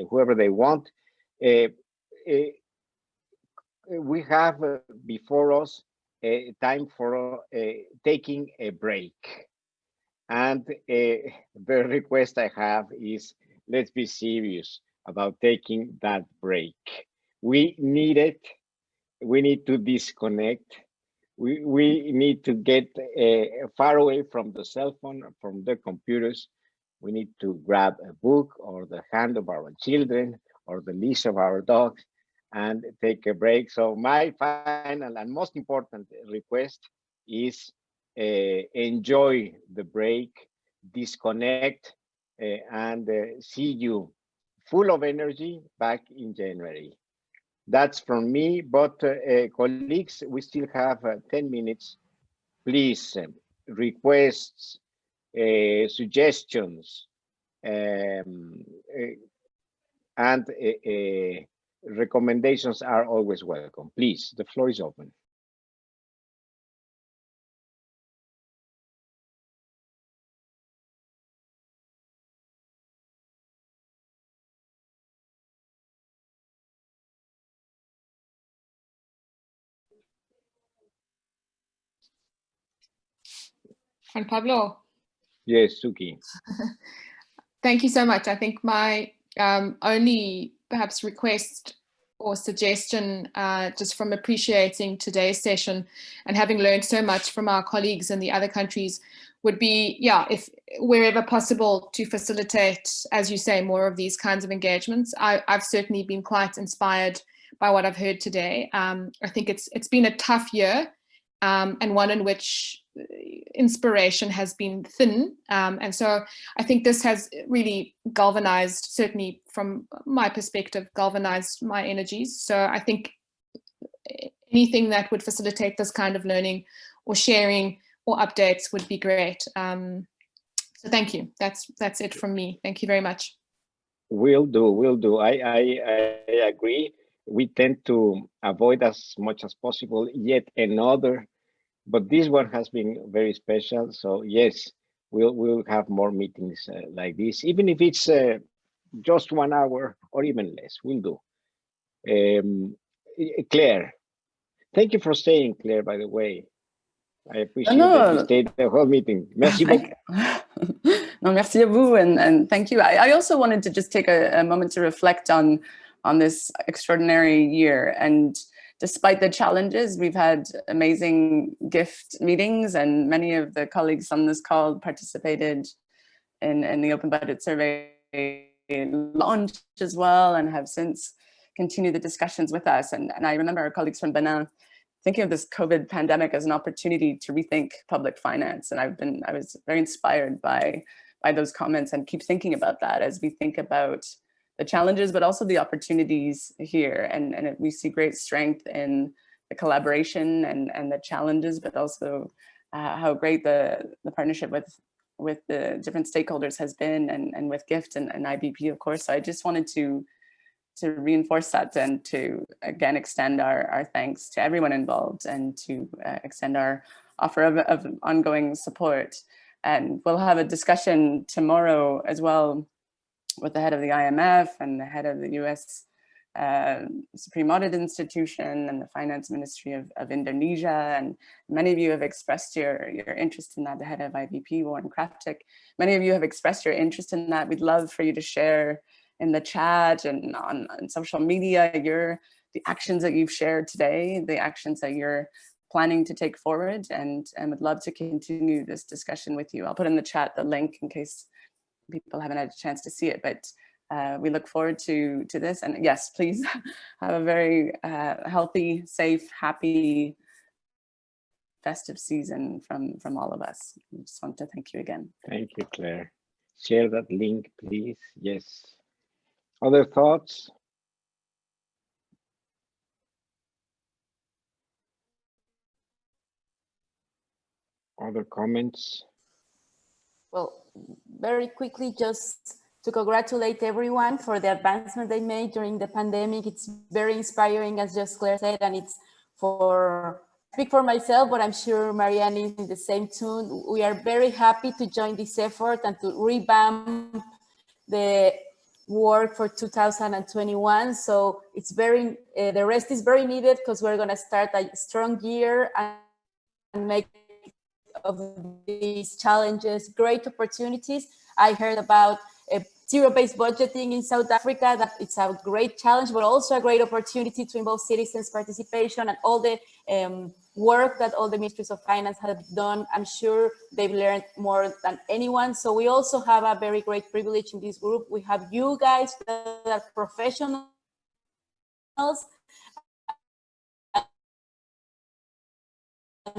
whoever they want. We have before us time for taking a break. And the request I have is, let's be serious about taking that break. We need it. We need to disconnect. We need to get far away from the cell phone, from the computers. We need to grab a book or the hand of our children or the leash of our dogs and take a break. So my final and most important request is enjoy the break, disconnect, and see you full of energy back in January. That's from me, but colleagues, we still have 10 minutes. Please, requests, suggestions, and recommendations are always welcome. Please, the floor is open. Juan Pablo. Yes, Suki. Thank you so much. I think my only perhaps request or suggestion, just from appreciating today's session and having learned so much from our colleagues in the other countries, would be, yeah, if wherever possible to facilitate, as you say, more of these kinds of engagements. I've certainly been quite inspired by what I've heard today. I think it's been a tough year, and one in which inspiration has been thin. And so I think this has really galvanized, certainly from my perspective, galvanized my energies. So I think anything that would facilitate this kind of learning or sharing or updates would be great. So thank you. That's it from me. Thank you very much. Will do. I agree. We tend to avoid as much as possible yet another, but this one has been very special. So yes, we'll have more meetings like this, even if it's just 1 hour or even less. We'll do. Claire, thank you for staying, Claire, by the way. I appreciate that you stayed the whole meeting. Merci beaucoup. No, merci à vous, and thank you. I also wanted to just take a moment to reflect on this extraordinary year. And despite the challenges, we've had amazing gift meetings, and many of the colleagues on this call participated in the Open Budget Survey launch as well, and have since continued the discussions with us. And I remember our colleagues from Benin thinking of this COVID pandemic as an opportunity to rethink public finance. And I was very inspired by those comments, and keep thinking about that as we think about the challenges, but also the opportunities here. And we see great strength in the collaboration and the challenges, but also how great the partnership with the different stakeholders has been, and with GIFT and IBP, of course. So I just wanted to reinforce that and to again extend our thanks to everyone involved and to extend our offer of ongoing support. And we'll have a discussion tomorrow as well with the head of the IMF and the head of the US Supreme Audit Institution and the Finance Ministry of Indonesia. And many of you have expressed your interest in that, the head of IVP, Warren Kraftik. Many of you have expressed your interest in that. We'd love for you to share in the chat and on social media the actions that you've shared today, the actions that you're planning to take forward, and would love to continue this discussion with you. I'll put in the chat the link in case people haven't had a chance to see it, but we look forward to this. And yes, please have a very healthy, safe, happy, festive season from all of us. I just want to thank you again. Thank you, Claire. Share that link, please. Yes. Other thoughts? Other comments? Well, very quickly, just to congratulate everyone for the advancement they made during the pandemic. It's very inspiring, as just Claire said, and it's speak for myself, but I'm sure Marianne is in the same tune. We are very happy to join this effort and to revamp the work for 2021. So it's very, the rest is very needed because we're going to start a strong year and make of these challenges great opportunities. I heard about zero-based budgeting in South Africa, that it's a great challenge, but also a great opportunity to involve citizens' participation and all the work that all the ministries of finance have done. I'm sure they've learned more than anyone. So we also have a very great privilege in this group. We have you guys that are professionals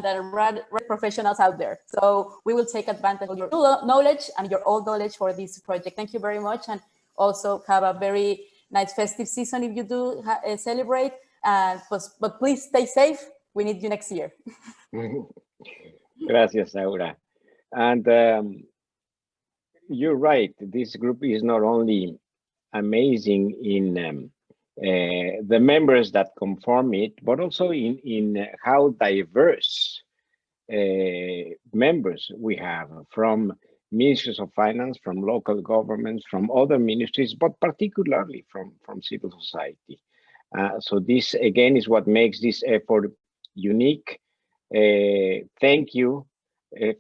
that are professionals out there. So we will take advantage of your knowledge and your old knowledge for this project. Thank you very much. And also have a very nice festive season if you do celebrate. But please stay safe. We need you next year. Gracias, Aura. And you're right. This group is not only amazing in the members that conform it, but also in how diverse members we have from ministries of finance, from local governments, from other ministries, but particularly from civil society. So this again is what makes this effort unique. Thank you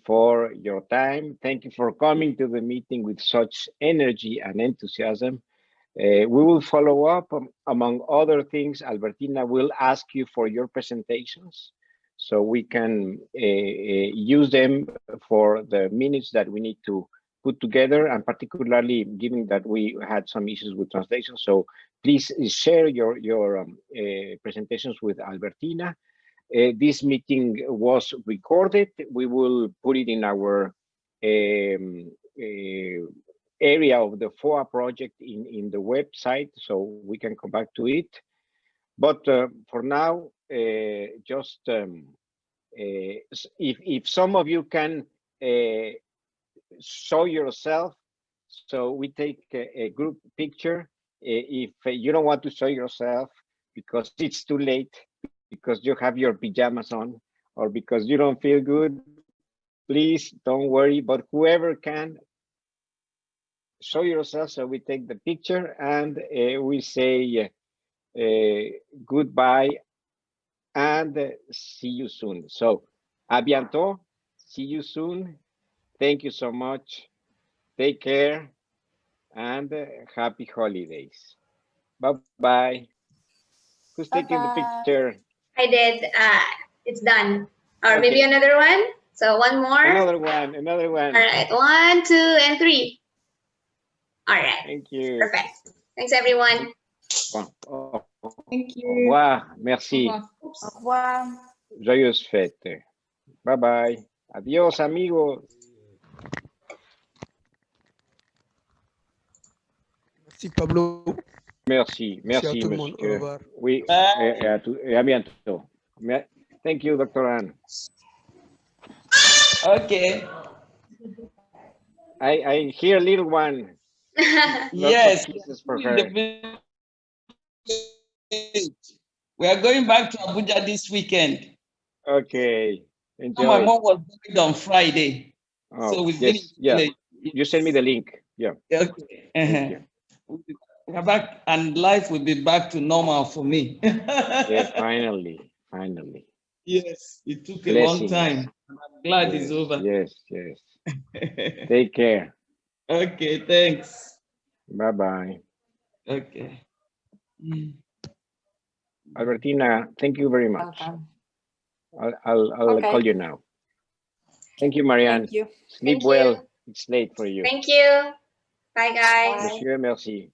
for your time. Thank you for coming to the meeting with such energy and enthusiasm. We will follow up. Among other things, Albertina will ask you for your presentations so we can use them for the minutes that we need to put together, and particularly given that we had some issues with translation. So please share your presentations with Albertina. This meeting was recorded. We will put it in our area of the FOA project in the website, so we can come back to it. But for now, just if some of you can show yourself, so we take a group picture. If you don't want to show yourself because it's too late, because you have your pajamas on, or because you don't feel good, please don't worry. But whoever can, show yourself so we take the picture and we say goodbye and see you soon. So, à bientôt. See you soon. Thank you so much. Take care and happy holidays. Bye-bye. Who's taking the picture? I did. It's done. Or maybe another one. So one more. Another one. All right. 1, 2, and 3. All right. Thank you. Perfect. Thanks, everyone. Thank you. Au revoir. Merci. Au revoir. Joyeuses fêtes. Bye-bye. Adiós, amigos. Merci, Pablo. Merci. Merci Merci, à tout le monde. Au monsieur. revoir. Oui, et à bientôt. Thank you, Dr. Anne. Okay. I hear a little one. Yes. For her. We are going back to Abuja this weekend. Okay. Enjoy. My mom was buried on Friday. Oh, so we've yes, been yeah. You send me the link. Yeah. Okay. Thank you. We are back, and life will be back to normal for me. Yeah, finally. Yes, it took a Blessings. long time. I'm glad Yes, it's over. Yes. Take care. Okay, thanks. Bye-bye. Okay. Albertina, thank you very much. Welcome. I'll Okay. call you now. Thank you, Marianne. Thank you. Sleep Thank well. you. It's late for you. Thank you. Bye, guys. Monsieur, merci.